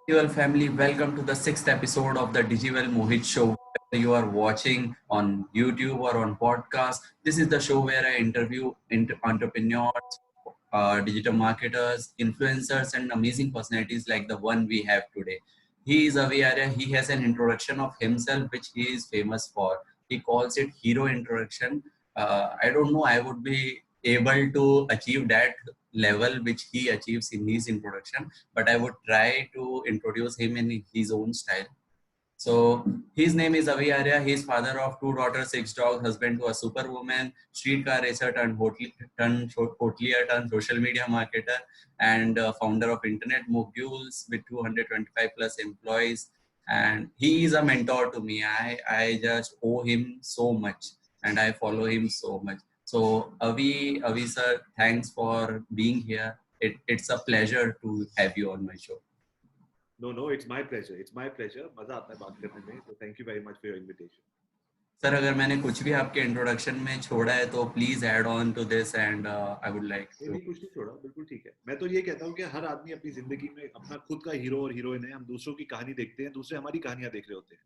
Digital family, welcome to the sixth episode of the Digital Mohit Show. Whether you are watching on YouTube or on podcast, this is the show where I interview entrepreneurs, digital marketers, influencers, and amazing personalities like the one we have today. He is Avi Arya. He has an introduction of himself, which he is famous for. He calls it hero introduction. I don't know. I would be able to achieve that level which he achieves in his introduction, but I would try to introduce him in his own style. So his name is Avi Arya. He is father of two daughters, six dogs, husband to a superwoman, streetcar racer hotelier turned social media marketer, and founder of Internet Moguls with 225 plus employees. And he is a mentor to me. I just owe him so much, and I follow him so much. So Avi sir, thanks for being here. It's a pleasure to have you on my show. No, no, it's my pleasure. It's my pleasure. मजा आता है बात करने में. So thank you very much for your invitation. Sir अगर मैंने कुछ भी आपके इंट्रोडक्शन में छोड़ा है तो please add on to this and I would like नहीं टू. नहीं कुछ नहीं छोड़ा, बिल्कुल ठीक है. मैं तो ये कहता हूँ कि हर आदमी अपनी जिंदगी में अपना खुद का हीरो और हीरोइन है. हम दूसरों की कहानी देखते हैं, दूसरे हमारी कहानियां देख रहे होते हैं.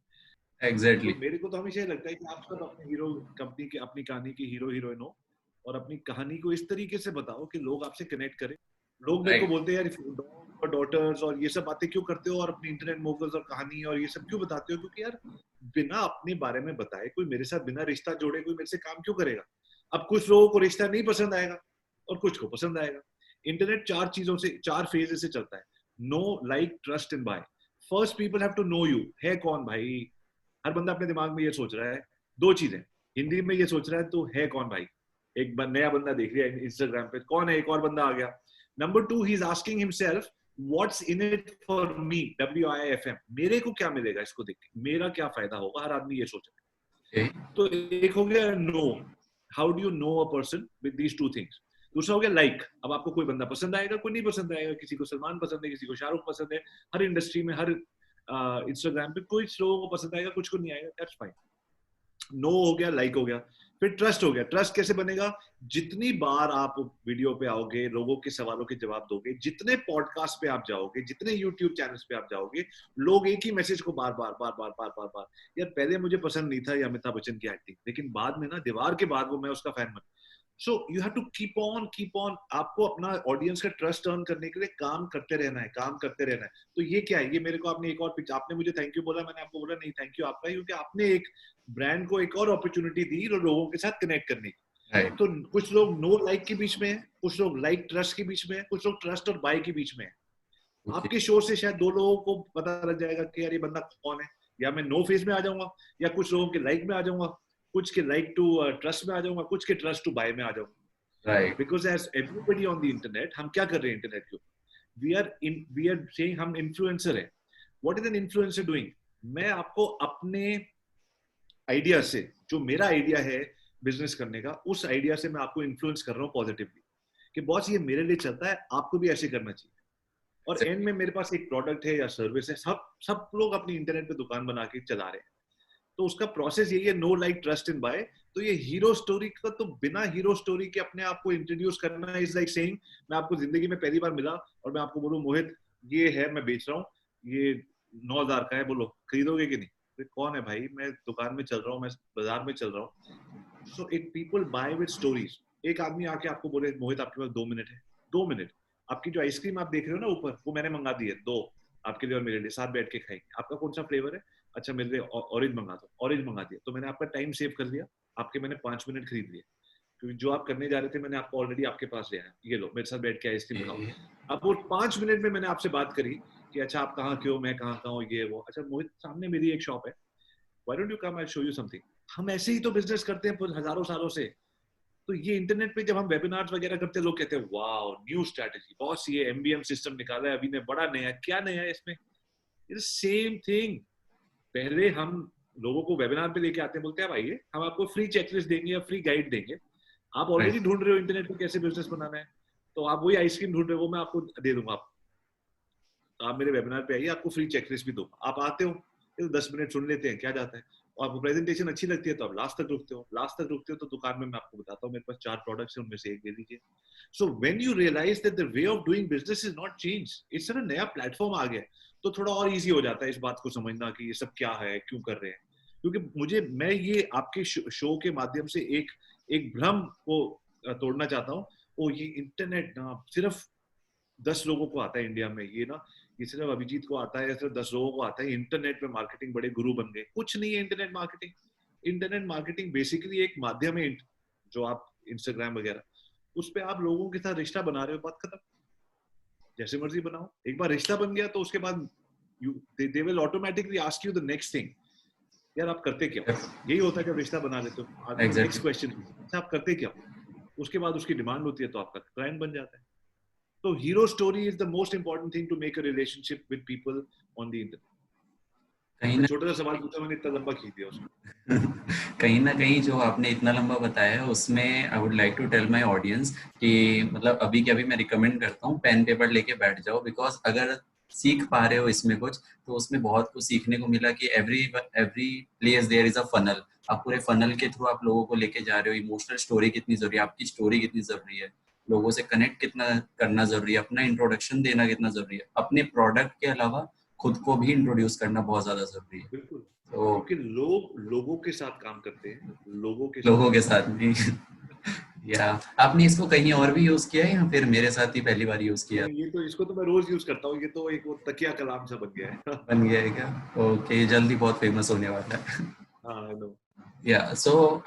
एग्जैक्टली. तो मेरे को तो हमेशा ये लगता है कि आप सब अपने हीरो कंपनी के अपनी कहानी के हीरो हीरोइन हो और अपनी कहानी को इस तरीके से बताओ कि लोग आपसे कनेक्ट करें. लोग मेरे को बोलते हैं यार और डॉटर्स और ये सब बातें क्यों करते हो और अपनी इंटरनेट मोगल्स और कहानी और ये सब क्यों बताते हो, क्योंकि यार बिना अपने बारे में बताए कोई मेरे साथ बिना रिश्ता जोड़े कोई मेरे से काम क्यों करेगा. अब कुछ लोगों को रिश्ता नहीं पसंद आएगा और कुछ को पसंद आएगा. इंटरनेट चार चीजों से, चार फेजेस से चलता है. No, like, trust and buy. First people have to know you. है कौन भाई? हर बंदा अपने दिमाग में ये सोच रहा है दो चीजें. हिंदी में ये सोच रहा है तो है कौन भाई. एक नया बंदा देख लिया इंस्टाग्राम पे, कौन है, एक और बंदा आ गया. Number two, he is asking himself what's in it for me. WIFM, मेरे को क्या मिलेगा इसको देख के, मेरा क्या फायदा होगा. हर आदमी ये सोच रहा है. तो एक हो गया know. How do you know a person with these two things. दूसरा हो गया लाइक. अब आपको कोई बंदा पसंद आएगा, कोई नहीं पसंद आएगा. किसी को सलमान पसंद है, किसी को शाहरुख पसंद है. हर इंडस्ट्री में, हर इंस्टाग्राम पे कुछ लोगों को पसंद आएगा, कुछ को नहीं आएगा. That's fine. नो हो गया, लाइक हो गया. फिर ट्रस्ट हो गया. ट्रस्ट कैसे बनेगा? जितनी बार आप वीडियो पे आओगे, लोगों के सवालों के जवाब दोगे, जितने पॉडकास्ट पे आप जाओगे, जितने यूट्यूब चैनल्स पे आप जाओगे, लोग एक ही मैसेज को बार बार बार बार बार बार बार, यार पहले मुझे पसंद नहीं था ये अमिताभ बच्चन की एक्टिंग, लेकिन बाद में ना दीवार के बाद वो मैं उसका फैन बन. So you have to keep on. आपको अपना ऑडियंस का ट्रस्ट अर्न करने के लिए काम करते रहना है, काम करते रहना है. तो ये क्या है? ये मेरे को आपने एक और पिक्चर, आपने मुझे थैंक यू बोला, मैंने आपको बोला नहीं थैंक यू आपका, क्योंकि आपने एक ब्रांड को एक और अपॉर्चुनिटी दी लोगों के साथ कनेक्ट करने की. Right. तो कुछ लोग नो लाइक के बीच में है, कुछ लोग लाइक ट्रस्ट के बीच में है, कुछ लोग ट्रस्ट और बाय के बीच में है. Okay. आपके शो से शायद दो लोगों को पता लग जाएगा कि यार ये बंदा कौन है. या मैं नो फेज में आ जाऊंगा, या कुछ लोगों के लाइक में आ जाऊंगा, कुछ के लाइक टू ट्रस्ट में आ जाऊंगा, कुछ के ट्रस्ट टू बाय में आ जाऊंगा. Right. Because as everybody on the internet, हम क्या कर रहे हैं इंटरनेट के ऊपर? वी आर सेइंग हम इन्फ्लुएंसर है. What is an influencer doing? मैं आपको अपने आइडिया से, जो मेरा आइडिया है बिजनेस करने का, उस आइडिया से मैं आपको इन्फ्लुएंस कर रहा हूँ पॉजिटिवली कि बॉस ये मेरे लिए चलता है, आपको भी ऐसे करना चाहिए. और एंड में मेरे पास एक प्रोडक्ट है या सर्विस है, सब लोग अपनी इंटरनेट पे दुकान बना के चला रहे हैं. तो उसका प्रोसेस यही है, no like trust in by. तो ये हीरो स्टोरी का, तो बिना हीरो स्टोरी के अपने आप को इंट्रोड्यूस करना इज लाइक सेइंग मैं आपको जिंदगी में पहली बार मिला और मैं आपको बोलूं मोहित ये है मैं बेच रहा हूँ, ये 9,000 का है, बोलो खरीदोगे कि नहीं. तो कौन है भाई? मैं दुकान में चल रहा हूँ, मैं बाजार में चल रहा हूँ. So it people buy with stories. एक आदमी आके आपको बोले मोहित आपके पास 2 मिनट है. 2 मिनट. आपकी जो आइसक्रीम आप देख रहे हो ना ऊपर, वो मैंने मंगा दी है, 2 आपके लिए और मेरे लिए, साथ बैठ के खाएंगे. आपका कौन सा फ्लेवर है? अच्छा मेरे लिए ऑरेंज मंगा दो. ऑरेंज मंगा दिया. तो मैंने आपका टाइम सेव कर लिया, आपके मैंने 5 मिनट खरीद लिए, क्योंकि जो आप करने जा रहे थे मैंने आपको ऑलरेडी आपके पास ले आया. ये लो मेरे साथ बैठ के आइसक्रीम खाओ. अब वो 5 मिनट में मैंने आपसे बात करी कि अच्छा आप कहाँ के हो, मैं कहाँ का हूँ, ये वो. अच्छा मोहित सामने मेरी एक शॉप है, why don't you come, I show you something. हम ऐसे ही तो बिजनेस करते हैं हजारों सालों से. तो ये इंटरनेट पे जब हम वेबिनार वगैरह करते हैं, लोग कहते हैं वाओ न्यू स्ट्रेटेजी बॉस, ये MBM सिस्टम निकाला है अभी ने, बड़ा नया. क्या नया है इसमें? It's same thing. पहले हम लोगों को वेबिनार पे लेके आते हैं, बोलते हैं आइए हम आपको फ्री चेकलिस्ट देंगे या फ्री गाइड देंगे. आप ऑलरेडी ढूंढ रहे हो इंटरनेट पे कैसे बिजनेस बनाना है, तो आप वही आइसक्रीम ढूंढ रहे हो, वो मैं आपको दे दूंगा. आप मेरे वेबिनार पे आइए, आपको फ्री चेकलिस्ट भी दूंगा. आप आते हो, 10 मिनट सुन लेते हैं, क्या जाता है. और आपको प्रेजेंटेशन अच्छी लगती है तो आप लास्ट तक रुकते हो. लास्ट तक रुकते हो तो दुकान में मैं आपको बताता हूँ मेरे पास 4 प्रोडक्ट्स हैं, उनमें से एक दे दीजिए. So when you realize that the way of doing business is not change, it's a नया प्लेटफॉर्म आ गया. तो थोड़ा और इजी हो जाता है इस बात को समझना कि ये सब क्या है, क्यों कर रहे हैं। क्योंकि मैं ये आपके शो के माध्यम से एक भ्रम को तोड़ना चाहता हूँ। ओ ये इंटरनेट ना सिर्फ 10 लोगों को आता है इंडिया में, ये सिर्फ अभिजीत को आता है, सिर्फ 10 लोगों को आता है, इंटरनेट पे मार्केटिंग बड़े गुरु बन गए। कुछ नहीं है internet marketing. Internet marketing basically एक माध्यम है, जो आप इंस्टाग्राम वगैरह उस पे आप लोगों के साथ रिश्ता बना रहे हो, बात खत्म। जैसे मर्जी बनाओ, एक बार रिश्ता बन गया तो उसके बाद they will automatically ask you the next thing, यार आप करते क्या? यही होता है जब रिश्ता बना लेते हो। नेक्स्ट क्वेश्चन, अच्छा आप करते क्या? उसके बाद उसकी डिमांड होती है तो आपका क्लाइंट बन जाता है। तो hero story is the most important thing to make a relationship with people on the internet. छोटा सा सवाल पूछा मैंने, इतना लंबा खींच दिया उसको। कहीं ना कहीं जो आपने इतना लंबा बताया है उसमें I would like to tell my audience कि मतलब अभी के अभी मैं रिकमेंड करता हूँ पेन पेपर लेके बैठ जाओ, बिकॉज अगर सीख पा रहे हो इसमें कुछ तो उसमें बहुत कुछ सीखने को मिला कि every place there is a funnel. आप पूरे फनल के थ्रू आप लोगों को लेके जा रहे हो। इमोशनल स्टोरी कितनी जरूरी है, आपकी स्टोरी कितनी जरूरी है, लोगों से कनेक्ट कितना करना जरूरी है, अपना इंट्रोडक्शन देना कितना जरूरी है, अपने प्रोडक्ट के अलावा खुद को भी इंट्रोड्यूस करना बहुत ज्यादा जरूरी है। बिल्कुल, तो क्योंकि लोग लोगों के साथ काम करते हैं, लोगों के साथ भी या आपने इसको कहीं और भी यूज किया है या फिर मेरे साथ ही पहली बार यूज किया? नहीं, ये तो इसको तो मैं रोज यूज करता हूँ। ये तो एक वो तकिया कलाम सा बन गया है। बन गया है क्या? ओके, जल्दी बहुत फेमस होने वाला है। हाँ, आई नो। या सो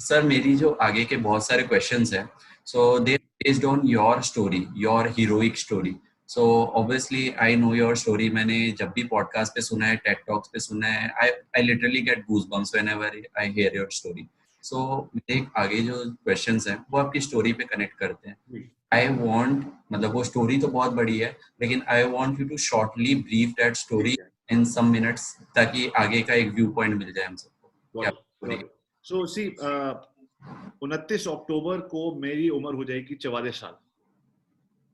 सर मेरी जो आगे के बहुत सारे क्वेश्चंस हैं, so they based on your story, your heroic story. So obviously I know your story. मैंने जब भी पॉडकास्ट पे सुना है, टेड टॉक्स पे सुना है, I literally get goosebumps whenever I hear your story. So मेरे आगे जो क्वेश्चंस हैं वो आपकी स्टोरी पे कनेक्ट करते हैं। आई वॉन्ट, मतलब वो स्टोरी तो बहुत बड़ी है, लेकिन I want you to shortly brief that story in some minutes, ताकि आगे का एक व्यू पॉइंट मिल जाए हम सबको। क्या स्टोरी? सो सी 29 अक्टूबर को मेरी उम्र हो जाएगी 44 साल।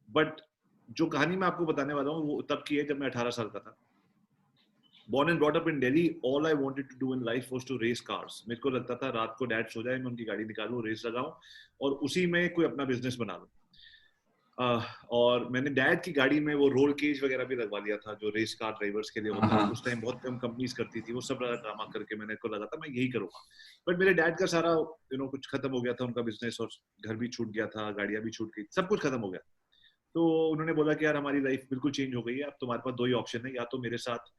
बट जो कहानी मैं आपको बताने वाला हूँ वो तब की है जब मैं 18 साल का था। Born and brought up in Delhi, all I wanted to do in life was to race cars. मेरे को लगता था रात को डैड सो जाए, मैं उनकी गाड़ी निकालूं, रेस लगाऊं और उसी में कोई अपना बिजनेस बना लूं। और मैंने डैड की गाड़ी में वो रोल केज वगैरह भी लगवा लिया था जो रेस कार ड्राइवर्स के लिए होता है। उस टाइम बहुत कम कंपनीज करती थी, वो सब ड्रामा करके मैंने को लगा था मैं यही करूंगा। बट मेरे डैड का सारा कुछ खत्म हो गया था, उनका बिजनेस, और घर भी छूट गया था, गाड़ियां भी छूट गई, सब कुछ खत्म हो गया। तो उन्होंने बोला कि यार हमारी लाइफ बिल्कुल चेंज हो गई है, अब तुम्हारे पास दो ही ऑप्शन है, या तो मेरे साथ।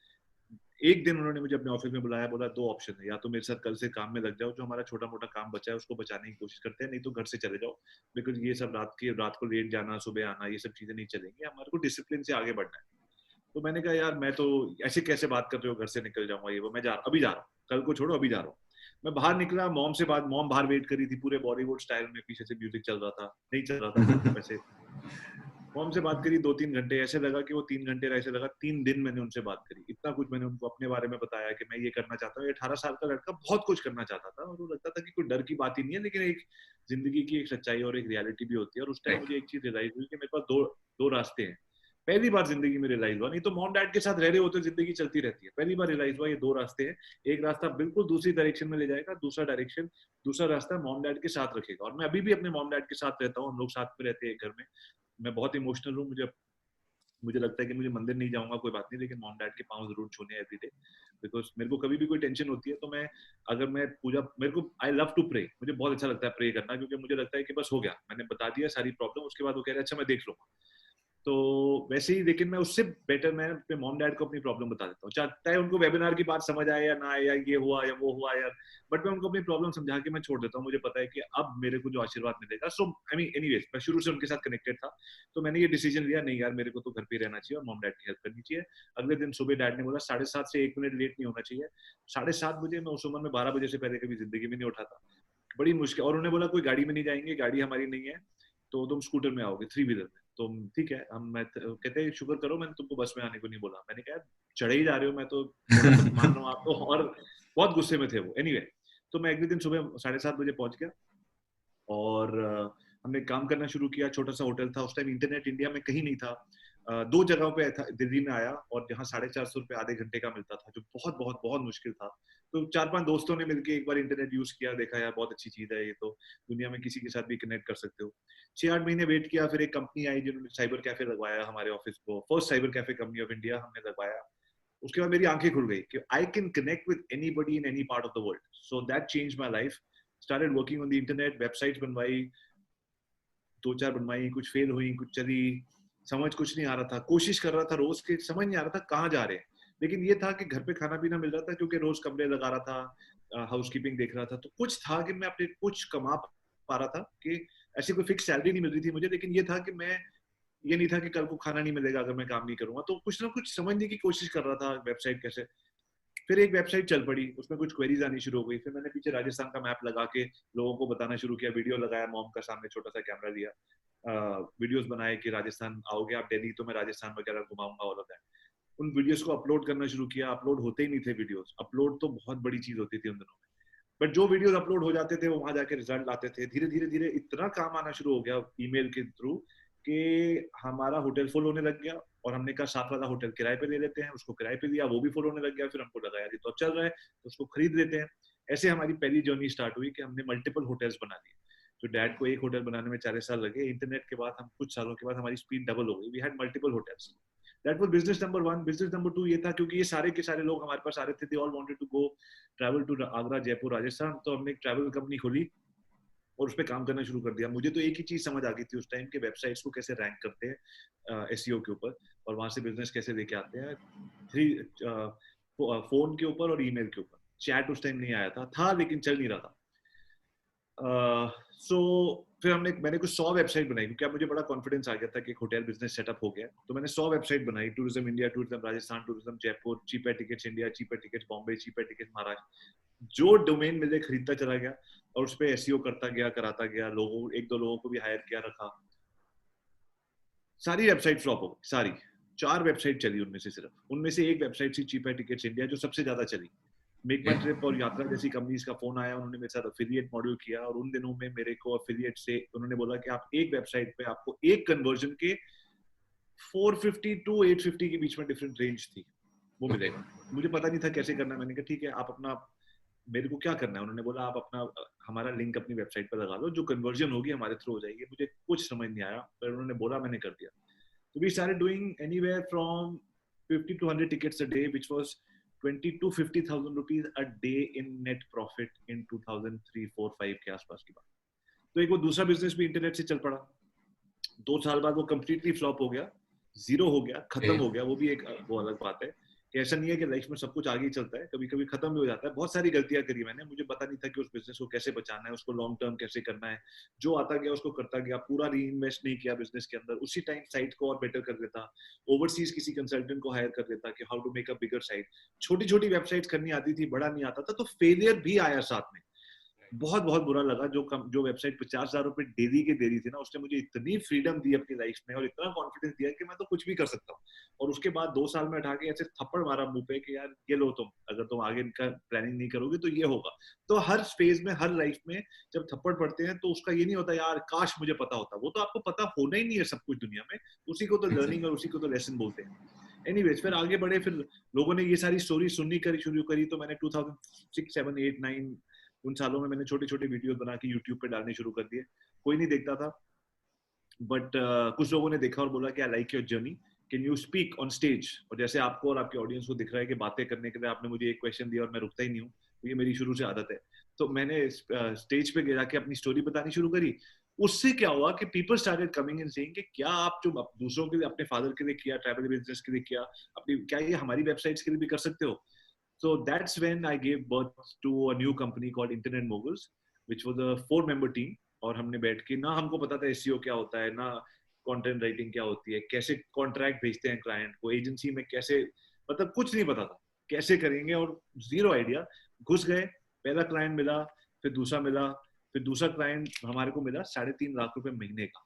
एक दिन उन्होंने मुझे अपने ऑफिस में बुलाया, बोला दो ऑप्शन है, या तो मेरे साथ कल से काम में लग जाओ, जो हमारा छोटा मोटा काम बचा है उसको बचाने की कोशिश करते हैं, नहीं तो घर से चले जाओ, बिकॉज ये सब रात को लेट जाना, सुबह आना, ये सब चीजें नहीं चलेंगी, हमारे को डिसिप्लिन से आगे बढ़ना है। तो मैंने कहा यार मैं तो ऐसे कैसे बात कर रहे हो, घर से निकल जाऊंगा, ये वो, मैं अभी जा रहा हूँ, कल को छोड़ो, अभी जा रहा हूँ। मैं बाहर निकला, मॉम बाहर वेट करी थी पूरे बॉलीवुड स्टाइल में, पीछे से म्यूजिक चल रहा था, नहीं चल रहा था वैसे। मॉम से बात करी 2-3 घंटे, ऐसे लगा कि वो 3 घंटे, ऐसे लगा 3 दिन मैंने उनसे बात करी। इतना कुछ मैंने उनको अपने बारे में बताया कि मैं ये करना चाहता हूँ। 18 साल का लड़का बहुत कुछ करना चाहता था, और वो लगता था कि कोई डर की बात ही नहीं है, लेकिन एक जिंदगी की एक सच्चाई और एक रियलिटी भी होती है। और उस टाइम मुझे एक चीज रियलाइज हुई कि मेरे पास दो रास्ते हैं। पहली बार जिंदगी में रियलाइज हुआ, नहीं तो मॉम डैड के साथ रह रहे होते जिंदगी चलती रहती है। पहली बार रियलाइज हुआ ये दो रास्ते हैं, एक रास्ता बिल्कुल दूसरी डायरेक्शन में ले जाएगा, दूसरा रास्ता मॉम डैड के साथ रखेगा। और मैं अभी भी अपने मॉम डैड के साथ रहता हूँ, हम लोग साथ में रहते हैं घर में। मैं बहुत इमोशनल हूँ, मुझे लगता है कि मुझे मंदिर नहीं जाऊंगा कोई बात नहीं, लेकिन मॉम डैड के पांव जरूर छूने एवरी डे। बिकॉज मेरे को कभी भी कोई टेंशन होती है तो मैं पूजा, मेरे को आई लव टू प्रे, मुझे बहुत अच्छा लगता है प्रे करना, क्योंकि मुझे लगता है कि बस हो गया, मैंने बता दिया सारी प्रॉब्लम, उसके बाद वो कह रहे हैं अच्छा मैं देख लूंगा। तो वैसे ही, लेकिन मैं उससे बेटर मैं अपने मॉम डैड को अपनी प्रॉब्लम बता देता हूँ, चाहे उनको वेबिनार की बात समझ आए या ना आए, या ये हुआ या वो हुआ यार, बट मैं उनको अपनी प्रॉब्लम समझा के मैं छोड़ देता हूँ। मुझे पता है कि अब मेरे को जो आशीर्वाद मिलेगा, सो आई मीन एनीवेज, मैं शुरू से उनके साथ कनेक्टेड था, तो मैंने ये डिसीजन लिया, नहीं यार मेरे को तो घर पे रहना चाहिए और मॉम डैड की हेल्प करनी चाहिए। अगले दिन सुबह डैड ने बोला 7:30 से 1 मिनट लेट नहीं होना चाहिए। 7:30 बजे, मैं उस उम्र में 12 बजे से पहले कभी जिंदगी में नहीं उठा था, बड़ी मुश्किल। और उन्होंने बोला कोई गाड़ी में नहीं जाएंगे, गाड़ी हमारी नहीं है, तो तुम स्कूटर में आओगे, 3 व्हीलर में। तो ठीक है, कहते हैं शुक्र करो मैंने तुमको बस में आने को नहीं बोला। मैंने कहा चढ़े ही जा रहे हो, मैं तो थोड़ा सा मान रहा हूँ आप तो, और बहुत गुस्से में थे वो। एनीवे, तो मैं अगले दिन सुबह 7:30 बजे पहुंच गया और हमने काम करना शुरू किया। छोटा सा होटल था उस टाइम, इंटरनेट इंडिया में कहीं नहीं था। दो जगहों पे दिल्ली में आया और जहाँ 450 रुपए आधे घंटे का मिलता था, जो बहुत बहुत बहुत मुश्किल था। तो 4-5 दोस्तों ने मिलकर एक बार इंटरनेट यूज किया, देखा यार बहुत अच्छी चीज है ये तो, दुनिया में किसी के साथ भी कनेक्ट कर सकते हो। 6-8 महीने वेट किया, फिर एक कंपनी आई जिन्होंने साइबर कैफे लगवाया हमारे ऑफिस को, first cyber cafe company of India हमने लगवाया। उसके बाद मेरी आंखें खुल गई कि I can connect with anybody in any part of the world, so that change my life. Started working on the internet, websites बनवाई, 2-4 बनवाई, कुछ फेल हुई, कुछ चली, समझ कुछ नहीं आ रहा था, कोशिश कर रहा था रोज के, समझ नहीं आ रहा था कहाँ जा रहे हैं। लेकिन ये था कि घर पे खाना पीना मिल रहा था क्योंकि रोज कमरे लगा रहा था, हाउसकीपिंग देख रहा था, तो कुछ था कि मैं अपने कुछ कमा पा रहा था, कि ऐसी कोई फिक्स सैलरी नहीं मिल रही थी मुझे, लेकिन ये था कि मैं, ये नहीं था कि कल को खाना नहीं मिलेगा अगर मैं काम नहीं करूंगा। तो कुछ ना कुछ समझने की कोशिश कर रहा था वेबसाइट कैसे। फिर एक वेबसाइट चल पड़ी, उसमें कुछ क्वेरीज आनी शुरू हो गई, फिर मैंने पीछे राजस्थान का मैप लगा के लोगों को बताना शुरू किया, वीडियो लगाया, मॉम का सामने छोटा सा कैमरा लिया, वीडियोस बनाए कि राजस्थान आओगे आप दिल्ली तो मैं राजस्थान वगैरह घुमाऊंगा, और होता है उन वीडियोस को अपलोड करना शुरू किया। अपलोड होते ही नहीं थे वीडियोस, अपलोड तो बहुत बड़ी चीज होती थी उन दिनों में, बट जो वीडियोस अपलोड हो जाते थे वो वहां जाके रिजल्ट आते थे। धीरे धीरे धीरे इतना काम आना शुरू हो गया ईमेल के थ्रू कि हमारा होटल फुल होने लग गया, और हमने कहा साथ वाला होटल किराए पे ले लेते हैं, उसको किराए पे दिया, वो भी फुल होने लग गया। फिर हमको लगा यार ये तो अब चल रहा है तो उसको खरीद लेते हैं। ऐसे हमारी पहली जर्नी स्टार्ट हुई कि हमने मल्टीपल होटल्स बना लिए। तो डैड को एक होटल बनाने में 4 साल लगे, इंटरनेट के बाद हम कुछ सालों के बाद हमारी स्पीड डबल हो गई, we had multiple hotels. That was business number 1। Business number 2 ये था, क्योंकि ये सारे के सारे लोग हमारे पास आ रहे थे, they all wanted to go travel to Agra, Jaipur, Rajasthan, तो हमने एक ट्रैवल कंपनी खोली और उस पर काम करना शुरू कर दिया। मुझे तो एक ही चीज समझ आ गई थी उस टाइम के, वेबसाइट्स को कैसे रैंक करते हैं एसईओ के ऊपर, और वहां से बिजनेस कैसे लेके आते हैं, फोन के ऊपर और ईमेल के ऊपर। चैट उस टाइम नहीं आया था लेकिन चल नहीं रहा था। सो फिर मैंने कुछ 100 वेबसाइट बनाई, क्योंकि अब मुझे बड़ा कॉन्फिडेंस आ गया था कि एक होटल बिजनेस सेटअप हो गया। तो मैंने 100 वेबसाइट बनाई, tourism India, tourism Rajasthan, tourism Jaipur, cheaper tickets India, cheaper tickets Bombay, cheaper tickets Maharashtra. जो डोमेन मिले खरीदता चला गया और उस पर एसईओ करता गया, कराता गया, लोगों, 1-2 लोगों को भी हायर किया, रखा। सारी वेबसाइट फ्लॉप हो गई, सारी 4 वेबसाइट चली उनमें से, सिर्फ उनमें से एक वेबसाइट थी चीपर टिकट्स इंडिया जो सबसे ज्यादा चली। मेक माई ट्रिप और यात्रा जैसी कंपनीज का फोन आया, उन्होंने मेरे साथ अफिलिएट मॉड्यूल किया, और उन दिनों में मेरे को अफिलिएट से उन्होंने बोला कि आप एक वेबसाइट पे आपको एक कन्वर्जन के 450 टू 850 के बीच में डिफरेंट रेंज थी, वो मिलेगा। मुझे पता नहीं था कैसे करना है। मैंने कहा ठीक है, आप अपना, मेरे को क्या करना है। उन्होंने बोला आप अपना हमारा लिंक अपनी वेबसाइट पर लगा दो, जो कन्वर्जन होगी हमारे थ्रू हो जाएगी। मुझे कुछ समझ नहीं आया, पर उन्होंने बोला, मैंने कर दिया। So we started doing anywhere from 50 to 100 tickets a day, which was 20 to 50,000 rupees a day in net profit in 2003, 4, 5 के आसपास की बात। तो एक वो दूसरा बिजनेस भी इंटरनेट से चल पड़ा। 2 साल बाद वो कंप्लीटली फ्लॉप हो गया, जीरो हो गया, खत्म हो गया। वो भी एक वो अलग बात है कि ऐसा नहीं है कि लाइफ में सब कुछ आगे ही चलता है, कभी कभी खत्म भी हो जाता है। बहुत सारी गलतियां करी मैंने, मुझे पता नहीं था कि उस बिजनेस को कैसे बचाना है, उसको लॉन्ग टर्म कैसे करना है। जो आता गया उसको करता गया, पूरा री इन्वेस्ट नहीं किया बिजनेस के अंदर। उसी टाइम साइट को और बेटर कर देता, ओवरसीज किसी कंसल्टेंट को हायर कर देता कि how to make a bigger site. छोटी छोटी वेबसाइट्स करनी आती थी, बड़ा नहीं आता था, तो फेलियर भी आया साथ में। बहुत बहुत बुरा लगा। जो वेबसाइट 50,000 रुपए डेली के दे रही थी ना, उसने मुझे इतनी फ्रीडम दी अपनी लाइफ में और इतना कॉन्फिडेंस दिया कि मैं तो कुछ भी कर सकता हूँ। और उसके बाद 2 साल में उठा के ऐसे थप्पड़ मारा मुंह पे कि यार ये लो, तुम अगर तुम आगे का प्लानिंग नहीं करोगे तो ये होगा। तो हर फेज में, हर लाइफ में जब थप्पड़ पड़ते हैं तो उसका ये नहीं होता यार काश मुझे पता होता। वो तो आपको पता होना ही नहीं है सब कुछ दुनिया में, उसी को तो लर्निंग और उसी को तो लेसन बोलते हैं। एनीवेज, फिर आगे बढ़े, फिर लोगों ने ये सारी स्टोरी सुननी शुरू करी। तो मैंने 2006, 7, 8, 9 उन सालों में मैंने छोटे छोटे वीडियोस बना के यूट्यूब पे डालने शुरू कर दिए। कोई नहीं देखता था, बट कुछ लोगों ने देखा और बोला कि I like your journey, can you speak on stage. और जैसे आपको और आपके ऑडियंस को दिख रहा है कि बातें करने के लिए आपने मुझे एक क्वेश्चन दिया और मैं रुकता ही नहीं हूँ, ये मेरी शुरू से आदत है। तो मैंने स्टेज पे गिरा के अपनी स्टोरी बतानी शुरू करी। उससे क्या हुआ कि people started coming and saying कि क्या आप जो दूसरों के लिए, अपने फादर के लिए किया, ट्रैवल बिजनेस के लिए किया, अपनी, क्या ये हमारी वेबसाइट्स के लिए भी कर सकते हो? So that's when I gave birth to a new company called Internet Moguls, which was a 4-member team. और हमने बैठ के, ना हमको पता था SEO क्या होता है, ना कंटेंट राइटिंग क्या होती है, कैसे कॉन्ट्रैक्ट भेजते हैं क्लाइंट को, एजेंसी में कैसे, मतलब कुछ नहीं पता था कैसे करेंगे, और जीरो आइडिया। घुस गए, पहला क्लाइंट मिला, फिर दूसरा मिला, फिर दूसरा क्लाइंट हमारे को मिला 3.5 लाख रुपए महीने का,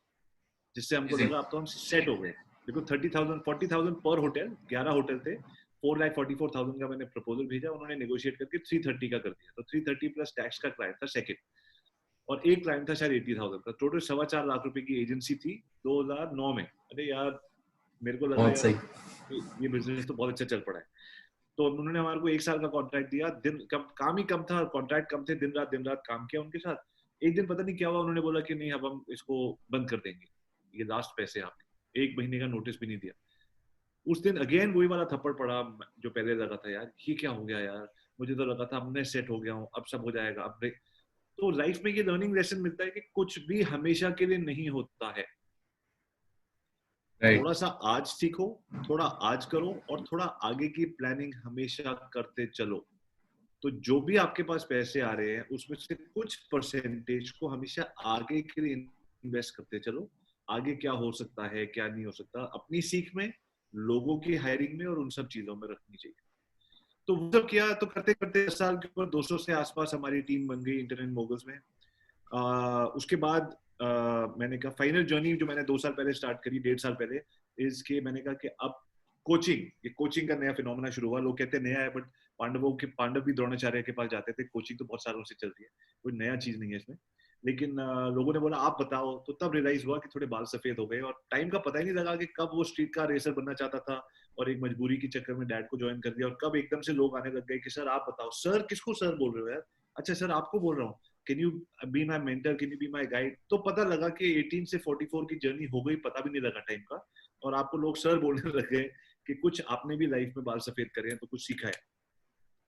जिससे हमको लगा अब तो हम सेट हो गए। देखो 30,000 40,000 पर होटल, 11 होटल थे, 4,44,000 का मैंने प्रपोजल भेजा, उन्होंने नेगोशिएट करके 330 का कर दिया। तो 330 प्लस टैक्स का क्लाइंट था सेकंड, और एक क्लाइंट था शायद 80,000 का। टोटल 4.25 लाख रुपए की एजेंसी थी 2009 में। अरे यार मेरे को लगा बहुत यार सही। ये बिजनेस तो बहुत अच्छा चल पड़ा है। तो उन्होंने हमारे को 1 साल का कॉन्ट्रैक्ट दिया, काम ही कम था, कॉन्ट्रैक्ट कम थे, दिन रात काम किया उनके साथ। एक दिन पता नहीं क्या हुआ, उन्होंने बोला कि नहीं अब हम इसको बंद कर देंगे, ये लास्ट पैसे आपके, 1 महीने का नोटिस भी नहीं दिया। उस दिन अगेन वही वाला थप्पड़ पड़ा जो पहले लगा था, यार ये क्या हो गया यार, मुझे तो लगा था अब मैं सेट हो गया हूँ, अब सब हो जाएगा, अब ब्रेक। तो लाइफ में ये लर्निंग लेसन मिलता है कि कुछ भी हमेशा के लिए नहीं होता है। राइट। थोड़ा सा आज सीखो, थोड़ा आज करो, और थोड़ा आगे की प्लानिंग हमेशा करते चलो। तो जो भी आपके पास पैसे आ रहे हैं उसमें से कुछ परसेंटेज को हमेशा आगे के लिए इन्वेस्ट करते चलो। आगे क्या हो सकता है, क्या नहीं हो सकता, अपनी सीख में, लोगों की हायरिंग में और उन सब चीजों में रखनी चाहिए। तो वो सब किया, तो करते करते 10 साल के ऊपर 200 से आसपास हमारी टीम बन गई इंटरनेट मोगल्स में। उसके बाद मैंने कहा फाइनल जर्नी जो मैंने 2 साल पहले स्टार्ट करी, 1.5 साल पहले, इसके मैंने कहा कि अब कोचिंग, ये कोचिंग का नया फिनोमेना शुरू हुआ। लोग कहते हैं नया है, बट पांडव भी द्रोणाचार्य के पास जाते थे, कोचिंग तो बहुत सालों से चल रही है, कोई नया चीज नहीं है इसमें। लेकिन लोगों ने बोला आप बताओ, तो तब रियलाइज हुआ कि थोड़े बाल सफेद हो गए, और टाइम का पता ही नहीं लगा कि कब वो स्ट्रीट कार रेसर बनना चाहता था और एक मजबूरी के चक्कर में डैड को ज्वाइन कर दिया, और कब एकदम से लोग आने लग गए कि सर आप बताओ। सर किसको सर बोल रहे हो यार? अच्छा सर आपको बोल रहा हूँ, can you be my mentor, can you be my guide? तो पता लगा कि 18 से 44 की जर्नी हो गई, पता भी नहीं लगा टाइम का, और आपको लोग सर बोलने लग गए कि कुछ आपने भी लाइफ में बाल सफेद करे हैं तो कुछ सीखा है।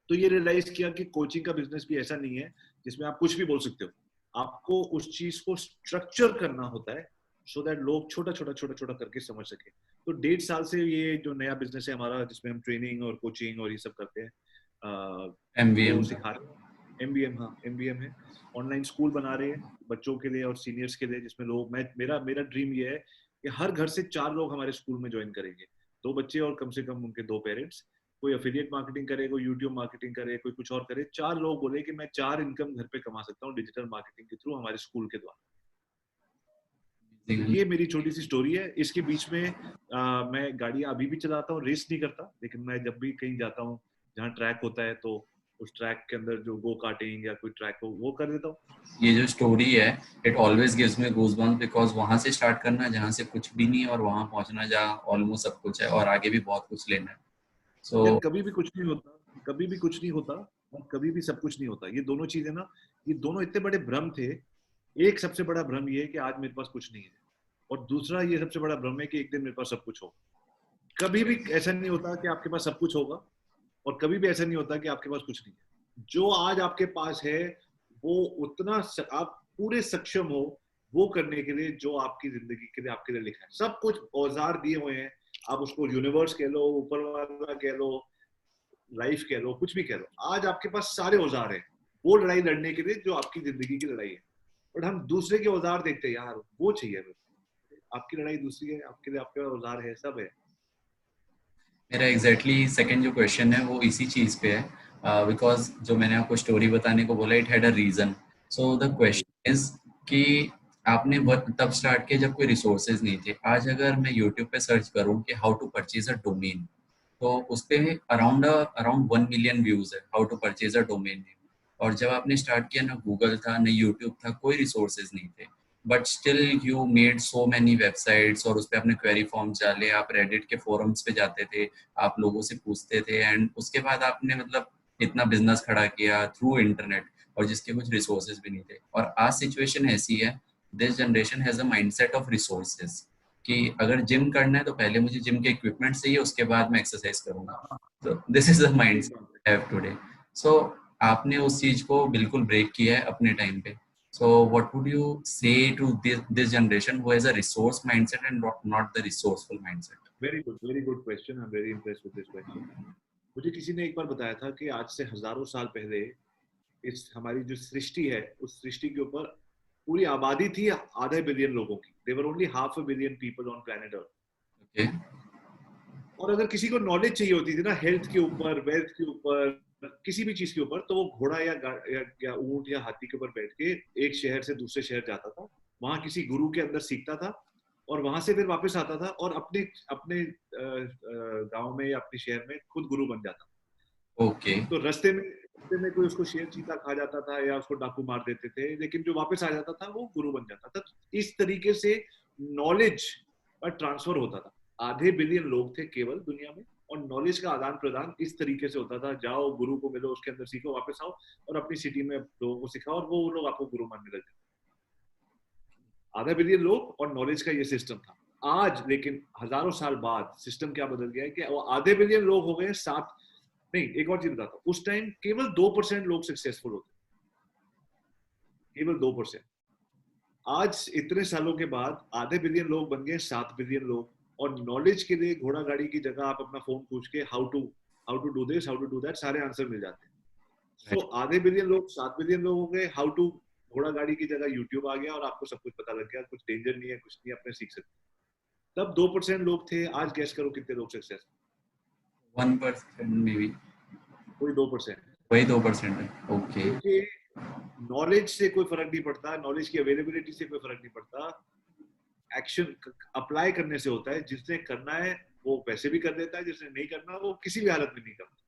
तो ये रियलाइज किया कि कोचिंग का बिजनेस भी ऐसा नहीं है जिसमें आप कुछ भी बोल सकते हो, आपको उस चीज को स्ट्रक्चर करना होता है सो दैट लोग छोटा छोटा छोटा छोटा करके समझ सके। तो 1.5 साल से ये जो नया बिजनेस है हमारा, जिसमें हम ट्रेनिंग और कोचिंग और ये सब करते हैं, वो MVM। सिखा रहे हैं। एमबीएम, हाँ एमबीएम है। ऑनलाइन स्कूल बना रहे हैं बच्चों के लिए और सीनियर्स के लिए, जिसमें लोग, मैं मेरा मेरा ड्रीम ये है कि हर घर से 4 लोग हमारे स्कूल में ज्वाइन करेंगे, 2 बच्चे और कम से कम उनके 2 पेरेंट्स। कोई अफिलिएट मार्केटिंग करे, कोई यूट्यूब मार्केटिंग करे, कोई कुछ और करे, 4 लोग बोले कि मैं 4 इनकम घर पे कमा सकता हूँ डिजिटल मार्केटिंग के थ्रू हमारे स्कूल के द्वारा। तो ये मेरी छोटी सी स्टोरी है। इसके बीच में मैं गाड़ियां अभी भी चलाता हूँ, रेस नहीं करता, लेकिन मैं जब भी कहीं जाता हूँ जहाँ ट्रैक होता है तो उस ट्रैक के अंदर जो गो कार्टिंग या कोई ट्रैक हो वो कर देता हूँ। ये जो स्टोरी है, it always gives me goosebumps, because वहां से स्टार्ट करना जहाँ से कुछ भी नहीं है, और वहां पहुंचना जहाँ ऑलमोस्ट सब कुछ है, और आगे भी बहुत कुछ लेना है। सो यार कभी भी कुछ नहीं होता, कभी भी कुछ नहीं होता, और कभी भी सब कुछ नहीं होता। ये दोनों चीजें ना, ये दोनों इतने बड़े भ्रम थे। एक सबसे बड़ा भ्रम ये है कि आज मेरे पास कुछ नहीं है, और दूसरा ये सबसे बड़ा भ्रम है कि एक दिन मेरे पास सब कुछ होगा। कभी भी ऐसा नहीं होता कि आपके पास सब कुछ होगा, और कभी भी ऐसा नहीं होता कि आपके पास कुछ नहीं है। जो आज आपके पास है वो उतना आप पूरे सक्षम हो वो करने के लिए जो आपकी जिंदगी के लिए आपके लिए लिखा है। सब कुछ औजार दिए हुए हैं, आप उसको यूनिवर्स कह लो, ऊपर वाला कह लो, लाइफ कह लो, कुछ भी कह लो, आज आपके पास सारे औजार हैं वो लड़ाई लड़ने के लिए जो आपकी जिंदगी की लड़ाई है। बट हम दूसरे के औजार देखते हैं, यार वो चाहिए हमें। आपकी लड़ाई दूसरी है, आपके लिए आपके औजार है, सब है। मेरा एग्जैक्टली सेकंड जो क्वेश्चन है वो इसी चीज पे है, बिकॉज जो मैंने आपको स्टोरी बताने को बोला, it had a reason. So the right. Question is कि आपने तब स्टार्ट किया जब कोई रिसोर्सेज नहीं थे। आज अगर मैं यूट्यूब पे सर्च करूं कि how to purchase a domain, तो उस पे अराउंड 1 मिलियन व्यूज है, how to purchase a domain name. और जब आपने स्टार्ट किया, ना गूगल था, ना यूट्यूब था, कोई रिसोर्सेज नहीं थे, but still you made so many websites, और उस पर आपने क्वेरी फॉर्म्स डाले, आप रेडिट के फोरम्स पे जाते थे, आप लोगों से पूछते थे, एंड उसके बाद आपने मतलब इतना बिजनेस खड़ा किया थ्रू इंटरनेट, और जिसके कुछ रिसोर्सेज भी नहीं थे। और आज सिचुएशन ऐसी है, this generation has a mindset of resources, कि अगर जिम करना है तो पहले मुझे जिम के इक्विपमेंट चाहिए, उसके बाद मैं एक्सरसाइज करूंगा। तो दिस इज द सही माइंडसेट बात है। I have today. सो आपने उस चीज को बिल्कुल ब्रेक किया है अपने टाइम पे। So what would you say to this generation who has a resource mindset and not the resourceful mindset? Very good question, I am very impressed with this question. मुझे किसी ने एक बार बताया था कि आज से हजारों साल पहले इस हमारी जो सृष्टि है उस सृष्टि के ऊपर पूरी आबादी थी आधे बिलियन लोगों की। There were only half a billion people on planet earth. Okay. और अगर किसी को नॉलेज चाहिए होती थी ना, हेल्थ के ऊपर, वेल्थ के ऊपर, किसी भी चीज के ऊपर, तो वो घोड़ा या ऊंट या हाथी के ऊपर बैठ के एक शहर से दूसरे शहर जाता था, वहां किसी गुरु के अंदर सीखता था, और वहां से फिर वापस आता था और अपने अपने गांव में या अपने शहर में खुद गुरु बन जाता। Okay. तो रास्ते में कोई उसको शेर चीता खा जाता था या उसको डाकू मार देते थे, लेकिन जो वापस आ जाता था वो गुरु बन जाता था। इस तरीके से नॉलेज का ट्रांसफर होता था। आधे बिलियन लोग थे केवल दुनिया में, और नॉलेज का आदान प्रदान इस तरीके से होता था, जाओ गुरु को मिलो, उसके अंदर सीखो, वापस आओ और अपनी सिटी में लोगों को सिखाओ, और वो लोग आपको गुरु मानने लगे। आधा बिलियन लोग और नॉलेज का ये सिस्टम था। आज लेकिन हजारों साल बाद सिस्टम क्या बदल गया है कि वो आधे बिलियन लोग हो गए 7, नहीं एक और चीज बताता हूँ, उस टाइम केवल 2% लोग सक्सेसफुल होते, केवल 2%। आज इतने सालों के बाद आधे बिलियन लोग बन गए 7 बिलियन लोग, और नॉलेज के लिए घोड़ा गाड़ी की जगह आप अपना फोन पूछ के how to do this, how to do that, सारे आंसर मिल जाते हैं। सो आधे बिलियन लोग 7 बिलियन लोग हो गए, हाउ टू घोड़ा गाड़ी की जगह यूट्यूब आ गया और आपको सब कुछ पता लग गया, कुछ डेंजर नहीं है, कुछ नहीं, अपने सीख सकते। तब 2% लोग थे, आज गैस करो कितने लोग सक्सेस? 1% में भी कोई 2%। वही 2% है। ओके। क्योंकि नॉलेज से कोई फर्क नहीं पड़ता, नॉलेज की अवेलेबिलिटी से कोई फर्क नहीं पड़ता, एक्शन अप्लाई करने से होता है। जिसने करना है वो वैसे भी कर देता है, जिसने नहीं करना वो किसी भी हालत में नहीं करता।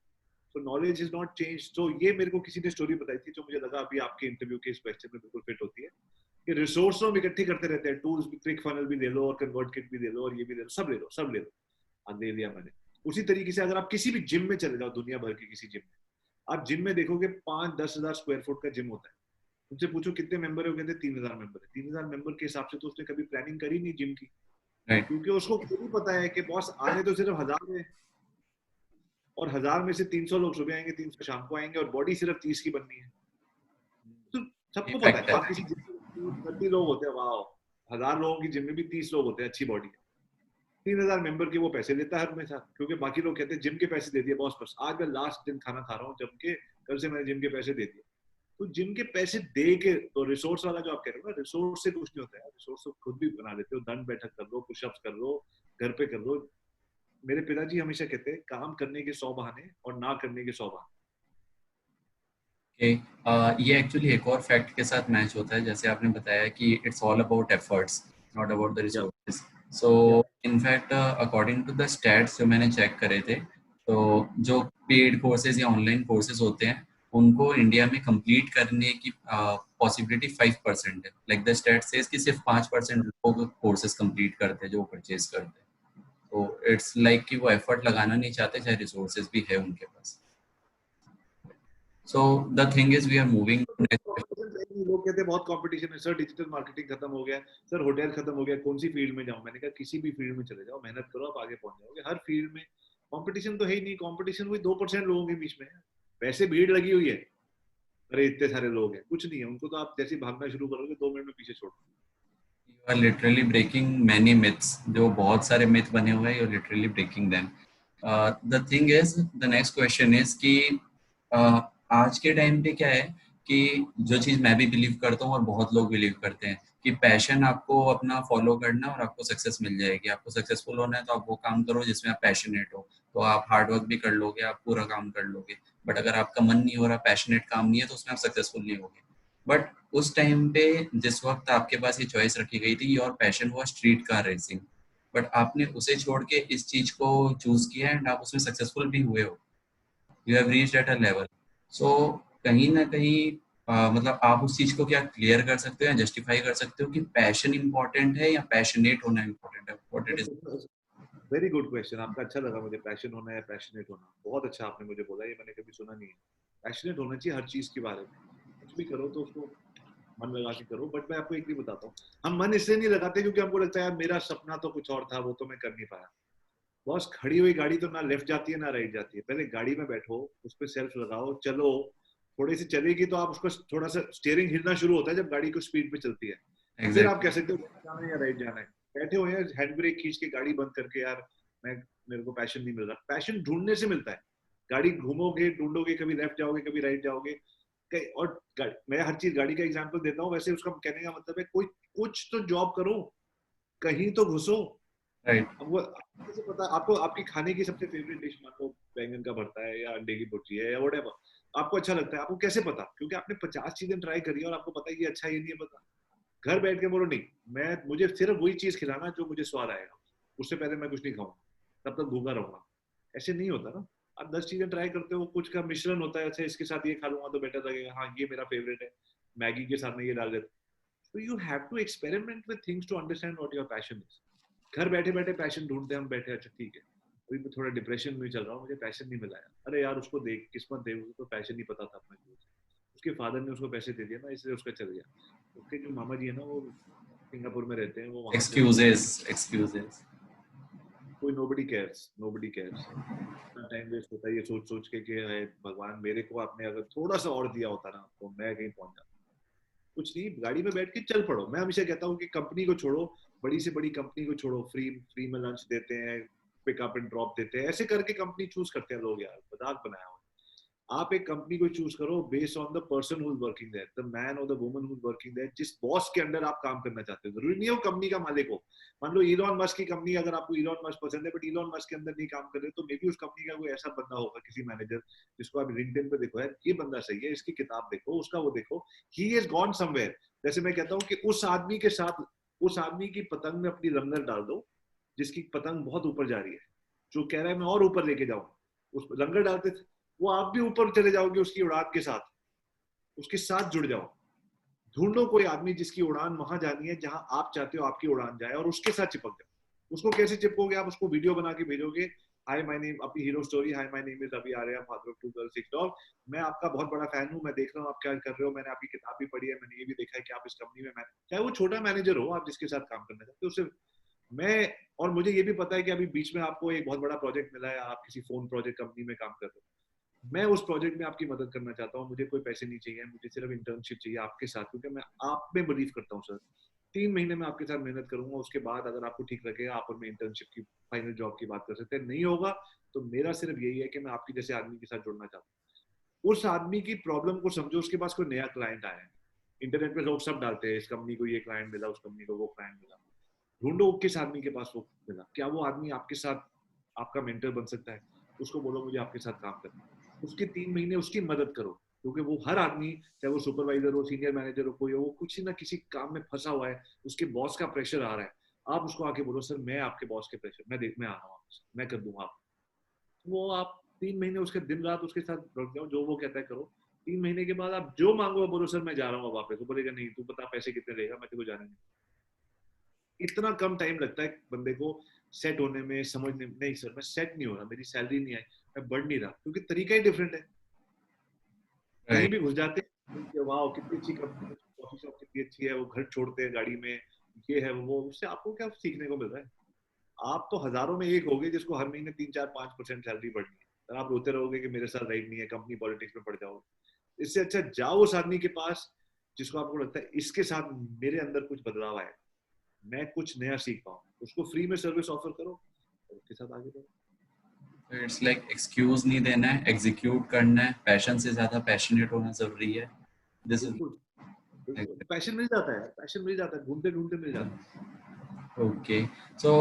तो नॉलेज इज नॉट चेंज। तो ये मेरे को किसी ने स्टोरी बताई थी जो मुझे लगा अभी आपके इंटरव्यू के इस क्वेश्चन में बिल्कुल फिट होती है, कि रिसोर्स हम इकट्ठे करते रहते हैं, टूल्स भी, क्लिक फनल भी ले लो और कन्वर्ट किट भी ले लो और ये भी ले लो, सब ले लो, सब ले लो, दे दिया मैंने। उसी तरीके से अगर आप किसी भी जिम में चले जाओ, दुनिया भर के किसी जिम में, आप जिम में देखोगे 5-10 हजार स्क्वायर फुट का जिम होता है। उनसे पूछो कितने मेंबर है, वो कहते 3,000 मेंबर है। 3,000 मेंबर के हिसाब से तो उसने कभी प्लानिंग करी नहीं जिम की, राइट। क्योंकि उसको खुद ही पता है कि बॉस आने तो सिर्फ 1000 है, और 1000 में से 300 लोग सुबह आएंगे, 300 शाम को आएंगे, और बॉडी सिर्फ 30 की बननी है। तो सबको पता फैक्ट है, है। आप किसी जिम में 30 लोग होते हैं, वाह, 1000 लोगों की जिम में भी 30 लोग होते हैं, अच्छी बॉडी है। 3,000 मेंबर के वो पैसे लेता है हर हमेशा, क्योंकि बाकी लोग कहते हैं जिम के पैसे दे दिए बॉस, बस आज मैं लास्ट दिन खाना खा रहा हूँ जम के, कल से मैंने जिम के पैसे दे दिए। तो जिम के पैसे दे के, तो रिसोर्स वाला जो आप कह रहे हो ना, रिसोर्स से कुछ नहीं होता है, रिसोर्स तो खुद भी बना लेते हो, दंड बैठक कर लो, पुशअप्स कर लो, घर पे कर लो। मेरे पिताजी हमेशा कहते हैं काम करने के 100 बहाने और ना करने के 100 बहाने। ओके। ये एक्चुअली एक और फैक्ट के साथ मैच होता है, जैसे आपने बताया कि it's all about efforts, not about the या रिसोर्सेज। सो या in fact according to the stats जो मैंने चेक करे थे, तो जो पेड कोर्सेज या ऑनलाइन कोर्सेज होते हैं उनको इंडिया में कंप्लीट करने की पॉसिबिलिटी 5% है। लाइक द स्टैट सेज कि सिर्फ 5% लोग कोर्सेज कंप्लीट करते हैं जो परचेज करते हैं। तो इट्स लाइक कि वो एफर्ट लगाना नहीं चाहते, चाहे रिसोर्सेज भी है उनके पास। So the thing is we are moving next. लोग कहते हैं बहुत कंपटीशन है सर, डिजिटल मार्केटिंग खत्म हो गया सर, होटल खत्म हो गया, कौन सी फील्ड में जाऊं? मैंने कहा किसी भी फील्ड में चले जाओ, मेहनत करो, आप आगे पहुंच जाओगे। हर फील्ड में कंपटीशन तो है ही नहीं, कंपटीशन वही 2% लोगों के बीच में है। वैसे भीड़ लगी हुई है, अरे इतने सारे लोग हैं, कुछ नहीं है, उनको तो आप जैसे भागना शुरू करोगे 2 मिनट में पीछे छोड़। You are literally breaking many myths, जो बहुत सारे मिथ बने हुए हैं, you are literally breaking them. The thing is, the next question is कि आज के टाइम पे क्या है कि जो चीज मैं भी बिलीव करता हूँ और बहुत लोग बिलीव करते हैं कि पैशन आपको अपना फॉलो करना और आपको सक्सेस मिल जाएगी। आपको सक्सेसफुल होना है तो आप वो काम करो जिसमें आप पैशनेट हो, तो आप हार्ड वर्क भी कर लोगे, आप पूरा काम कर लोगे। बट अगर आपका मन नहीं हो रहा, पैशनेट काम नहीं है, तो उसमें आप सक्सेसफुल नहीं होगे। बट उस टाइम पे जिस वक्त आपके पास ये चॉइस रखी गई थी, योर पैशन हुआ स्ट्रीट कार रेसिंग, बट आपने उसे छोड़ के इस चीज को चूज किया एंड आप उसमें सक्सेसफुल भी हुए हो। You have reached at a level. So कहीं ना कहीं मतलब आप उस चीज को क्या क्लियर कर सकते हो या जस्टिफाई कर सकते हो कि पैशन इंपॉर्टेंट है या पैशनेट होना इंपॉर्टेंट है? What it is? Very good question आपका, अच्छा लगा मुझे। पैशन होना है, पैशनेट होना, बहुत अच्छा आपने मुझे बोला, ये मैंने कभी सुना नहीं है। पैशनेट होना चाहिए हर चीज के बारे में, कुछ भी करो तो उसको मन लगा के करो। बट मैं आपको एक भी बताता हूँ, हम मन इसलिए नहीं लगाते क्योंकि हमको लगता है यार मेरा सपना तो कुछ और था, वो तो मैं कर नहीं पाया। बॉस, खड़ी हुई गाड़ी तो ना लेफ्ट जाती है ना राइट जाती है। पहले गाड़ी में बैठो, उस पर सेल्फ लगाओ, चलो, थोड़ी सी चलेगी तो आप उसको, थोड़ा सा स्टीयरिंग हिलना शुरू होता है जब गाड़ी को स्पीड पे चलती है। फिर आप एग्जैक्टली। कह सकते हो लेफ्ट जाना है या राइट जाना है। बैठे हुए हैं हैंड ब्रेक खींच के गाड़ी बंद करके, यार मैं, मेरे को पैशन नहीं मिल रहा। पैशन ढूंढने से मिलता है। गाड़ी घूमोगे, ढूंढोगे, कभी लेफ्ट जाओगे, कभी राइट जाओगे। और मैं हर चीज गाड़ी का एग्जांपल देता हूँ, वैसे उसका कहने का मतलब है कोई कुछ तो जॉब करो, कहीं तो घुसो। राइट। अब वो आपको कैसे पता? आपको आपकी खाने की सबसे फेवरेट डिश, मान लो बैंगन का भरता है या अंडे की भुर्जी है या व्हाटएवर, आपको अच्छा लगता है, आपको कैसे पता? क्योंकि आपने 50 चीजें ट्राई करी है और आपको पता है ये अच्छा, ये नहीं है पता। घर बैठ के बोलो नहीं, मैं, मुझे सिर्फ वही चीज खिलाना जो मुझे स्वाद आएगा, उससे पहले मैं कुछ नहीं खाऊंगा, तब तक भूखा रहूंगा। ऐसे नहीं होता ना। आप 10 चीजें ट्राई करते हो, कुछ का मिश्रण होता है, अच्छा इसके साथ ये खा लूंगा तो बेटर लगेगा, हाँ ये मेरा फेवरेट है, मैगी के साथ में ये डाल देते। तो you have to experiment with things to understand what your passion is. घर बैठे बैठे पैशन ढूंढते हैं हम, बैठे अच्छा ठीक है अभी मैं थोड़ा डिप्रेशन में चल रहा हूँ, मुझे पैशन नहीं मिला यार, अरे यार उसको देख, किस्मत देख, उसको तो पैशन नहीं पता था अपना क्या, उसके फादर ने उसको पैसे दे दिया ना इसलिए उसका चल गया। उसके जो मामा जी है ना वो सिंगापुर में रहते हैं, वो वहां से एक्सक्यूजेस। कोई नोबडी केयर्स टाइम वेस्ट होता है ये सोच सोच के कि है भगवान मेरे को आपने अगर थोड़ा सा और दिया होता ना तो मैं कहीं पहुंच जाता। कुछ नहीं, गाड़ी में बैठ के चल पड़ो। मैं हमेशा कहता हूँ कि कंपनी को छोड़ो, बड़ी से बड़ी कंपनी को छोड़ो, फ्री फ्री में लंच देते हैं, पिकअप एंड ड्रॉप देते हैं, ऐसे करके कंपनी चूज करते हैं लोग यार, मजाक बनाया हुआ। आप एक कंपनी को चूज करो based on the person who is working there, the man और the woman who is working there, जिस बॉस के अंडर आप काम करना चाहते हो। जरूरी नहीं हो कंपनी का मालिक हो। मान लो इलॉन मस्क की कंपनी, अगर आपको इलॉन मस्क पसंद है बट इलॉन मस्क के अंदर नहीं काम कर रहे, तो मे बी उस कंपनी का कोई ऐसा बंदा होगा, किसी मैनेजर, जिसको आप लिंक्डइन पे देखो यार ये बंदा सही है, इसकी किताब देखो, उसका वो देखो, ही हैज गॉन समवेयर। जैसे मैं कहता हूँ कि उस आदमी के साथ, उस आदमी की पतंग में अपनी लंगर डाल दो जिसकी पतंग बहुत ऊपर जा रही है, जो कह रहा है मैं और ऊपर लेके जाऊँ, उस लंगर डालते वो आप भी ऊपर चले जाओगे उसकी उड़ान के साथ, उसके साथ जुड़ जाओ। ढूंढो कोई आदमी जिसकी उड़ान वहां जानी है जहां आप चाहते हो आपकी उड़ान जाए, और उसके साथ चिपक जाओ। उसको कैसे चिपकोगे आप? उसको वीडियो बना के भेजोगे, हाय माय नेम, अपनी hero story, hi my name is Ravi Arya, father of 2 girls 6 dog, मैं आपका बहुत बड़ा फैन हूं, मैं देख रहा हूं आप क्या कर रहे हो, मैंने आपकी किताब भी पढ़ी है, मैंने ये भी देखा है कि आप इस कंपनी में, चाहे वो छोटा मैनेजर हो, आप जिसके साथ काम करना चाहते हो उससे मैं, और मुझे ये भी पता है कि अभी बीच में आपको एक बहुत बड़ा प्रोजेक्ट मिला है, आप किसी फोन प्रोजेक्ट कंपनी में काम कर रहे हो, मैं उस प्रोजेक्ट में आपकी मदद करना चाहता हूँ, मुझे कोई पैसे नहीं चाहिए, मुझे सिर्फ इंटर्नशिप चाहिए आपके साथ, क्योंकि मैं आप में बिलीव करता हूँ सर। 3 महीने में आपके साथ मेहनत करूंगा, उसके बाद अगर आपको ठीक लगेगा आप और मैं इंटर्नशिप की फाइनल जॉब की बात कर सकते हैं, नहीं होगा तो मेरा सिर्फ यही है कि मैं आपकी जैसे आदमी के साथ जुड़ना चाहता हूँ। उस आदमी की प्रॉब्लम को समझो, उसके पास कोई नया क्लाइंट आया है, इंटरनेट पे लोग सब डालते हैं, इस कंपनी को ये क्लाइंट मिला, उस कंपनी को वो क्लाइंट मिला, ढूंढो किस आदमी के पास वो मिला, क्या वो आदमी आपके साथ आपका मेंटर बन सकता है, उसको बोलो मुझे आपके साथ काम करना है, उसके 3 महीने उसकी मदद करो, क्योंकि वो हर आदमी, चाहे वो सुपरवाइजर हो, सीनियर मैनेजर हो, कोई हो, वो कुछ ना किसी काम में फंसा हुआ है, उसके बॉस का प्रेशर आ रहा है, आप उसको आके बोलो सर मैं आपके बॉस के प्रेशर, मैं आ रहा हूँ, मैं कर दूंगा आप, वो आप 3 महीने उसके दिन रात उसके साथ रुक जाओ, जो वो कहता है करो, 3 महीने के बाद आप जो मांगो बोलो सर मैं जा रहा हूँ वापस, वो बोलेगा नहीं तू बता पैसे कितने लेगा, मैं तेरे को जाने नहीं। इतना कम टाइम लगता है बंदे को सेट होने में, समझने में, नहीं सर मैं सेट नहीं हो रहा, मेरी सैलरी नहीं आई, मैं बढ़ नहीं रहा, क्योंकि तरीका ही डिफरेंट है। कहीं भी घुस जाते हैं, वाह कितनी अच्छी कंपनी है, कॉफी शॉप कितनी अच्छी है, वो घर छोड़ते हैं गाड़ी में, ये है वो, उससे आपको क्या सीखने को मिल रहा है? आप तो हजारों में एक होगे जिसको हर महीने 3 4 5% सैलरी बढ़नी है, और आप रोते रहोगे कि मेरे साथ राइट नहीं है, कंपनी पॉलिटिक्स में पड़ जाओगे। इससे अच्छा जाओ उस आदमी के पास जिसको आपको लगता है इसके साथ मेरे अंदर कुछ बदलाव आए, मैं कुछ नया सीख पाऊँ, उसको फ्री में सर्विस ऑफर करो और उसके साथ आगे बढ़ो। इट्स लाइक एक्सक्यूज नहीं देना है, एग्जीक्यूट करना है, पैशन से ज्यादा पैशनेट होना जरूरी है। दिस इज बिल्कुल बिल्कुल, पैशन मिल जाता है, पैशन मिल जाता है, ढूंढते ढूंढते मिल जाता है। ओके। सो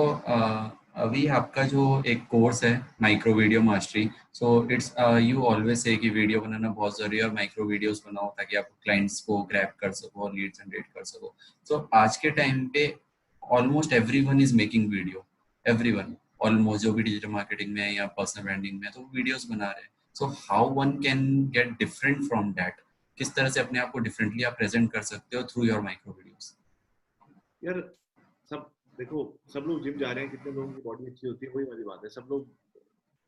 अभी आपका जो एक कोर्स है micro video mastery, so it's you always say कि वीडियो बनाना बहुत जरूरी है और माइक्रो वीडियोस बनाओ ताकि आप क्लाइंट्स को ग्रैब कर सको और लीड जनरेट कर सको। सो आज के टाइम पे almost everyone is making video, everyone almost, जो भी डिजिटल मार्केटिंग में है या पर्सनल ब्रांडिंग में है, तो वीडियोस बना रहे हैं। So how one can get different from that? किस तरह से अपने आप को डिफरेंटली आप प्रेजेंट कर सकते हो थ्रू योर माइक्रो वीडियोस? यार सब देखो, सब लोग जिम जा रहे हैं, कितने लोगों की बॉडी अच्छी होती है, वही वाली बात है, सब लोग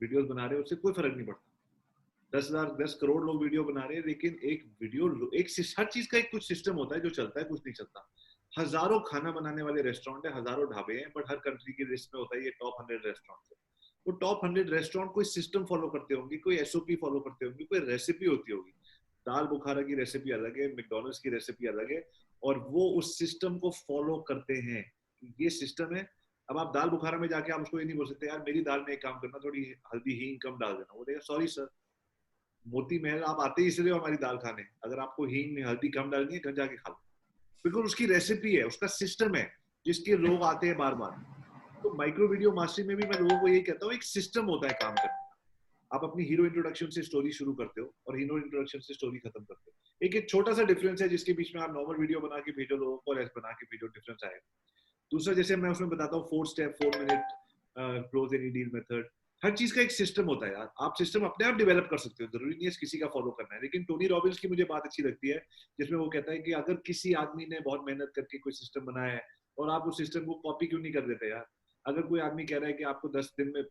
वीडियोस बना रहे हैं, उससे कोई फर्क नहीं पड़ता। 10,000 10 करोड़ लोग वीडियो बना रहे हैं, लेकिन एक वीडियो, एक हर चीज का एक कुछ सिस्टम होता है जो चलता है, कुछ नहीं चलता। हजारों खाना बनाने वाले रेस्टोरेंट है, हजारों ढाबे हैं, बट हर कंट्री की लिस्ट में होता है ये टॉप 100 रेस्टोरेंट है। वो टॉप 100 रेस्टोरेंट कोई सिस्टम फॉलो करते होंगे, कोई एसओपी फॉलो करते होंगे, कोई रेसिपी होती होगी। दाल बुखारा की रेसिपी अलग है, मैकडॉनल्ड्स की रेसिपी अलग है, और वो उस सिस्टम को फॉलो करते हैं। ये सिस्टम है। अब आप दाल बुखारा में जाके आप उसको ये नहीं बोल सकते यार मेरी दाल में एक काम करना, थोड़ी हल्दी हींग कम डाल देना, वो बोलेगा सॉरी सर, मोती महल आप आते ही इसलिए हमारी दाल खाने, अगर आपको हींग में हल्दी कम डालनी है घर जाके खा लो। बिल्कुल उसकी रेसिपी है, उसका सिस्टम है, जिसके लोग आते हैं बार बार। तो माइक्रो वीडियो मास्टरी में भी मैं लोगों को यही कहता हूँ, एक सिस्टम होता है काम करने का। आप अपनी हीरो इंट्रोडक्शन से स्टोरी शुरू करते हो और हीरो इंट्रोडक्शन से स्टोरी खत्म करते हो। एक छोटा सा डिफरेंस है जिसके बीच में आप नॉर्मल वीडियो बना के भेजो लोगों को और ऐसे बना के भेजो, डिफरेंस आएगा। दूसरा, जैसे मैं उसमें बताता हूँ 4 step 4 minute close any deal method, हर चीज का एक सिस्टम होता है यार, आप सिस्टम अपने आप डेवलप कर सकते हो, जरूरी नहीं है किसी का फॉलो करना है। लेकिन टोनी रॉबिन्स की मुझे बात अच्छी लगती है, जिसमें वो कहता है कि अगर किसी आदमी ने बहुत मेहनत करके कोई सिस्टम बनाया है और आप उस सिस्टम को कॉपी क्यों नहीं कर देते यार? अगर कोई आदमी कह रहा है कि आपको 10 दिन में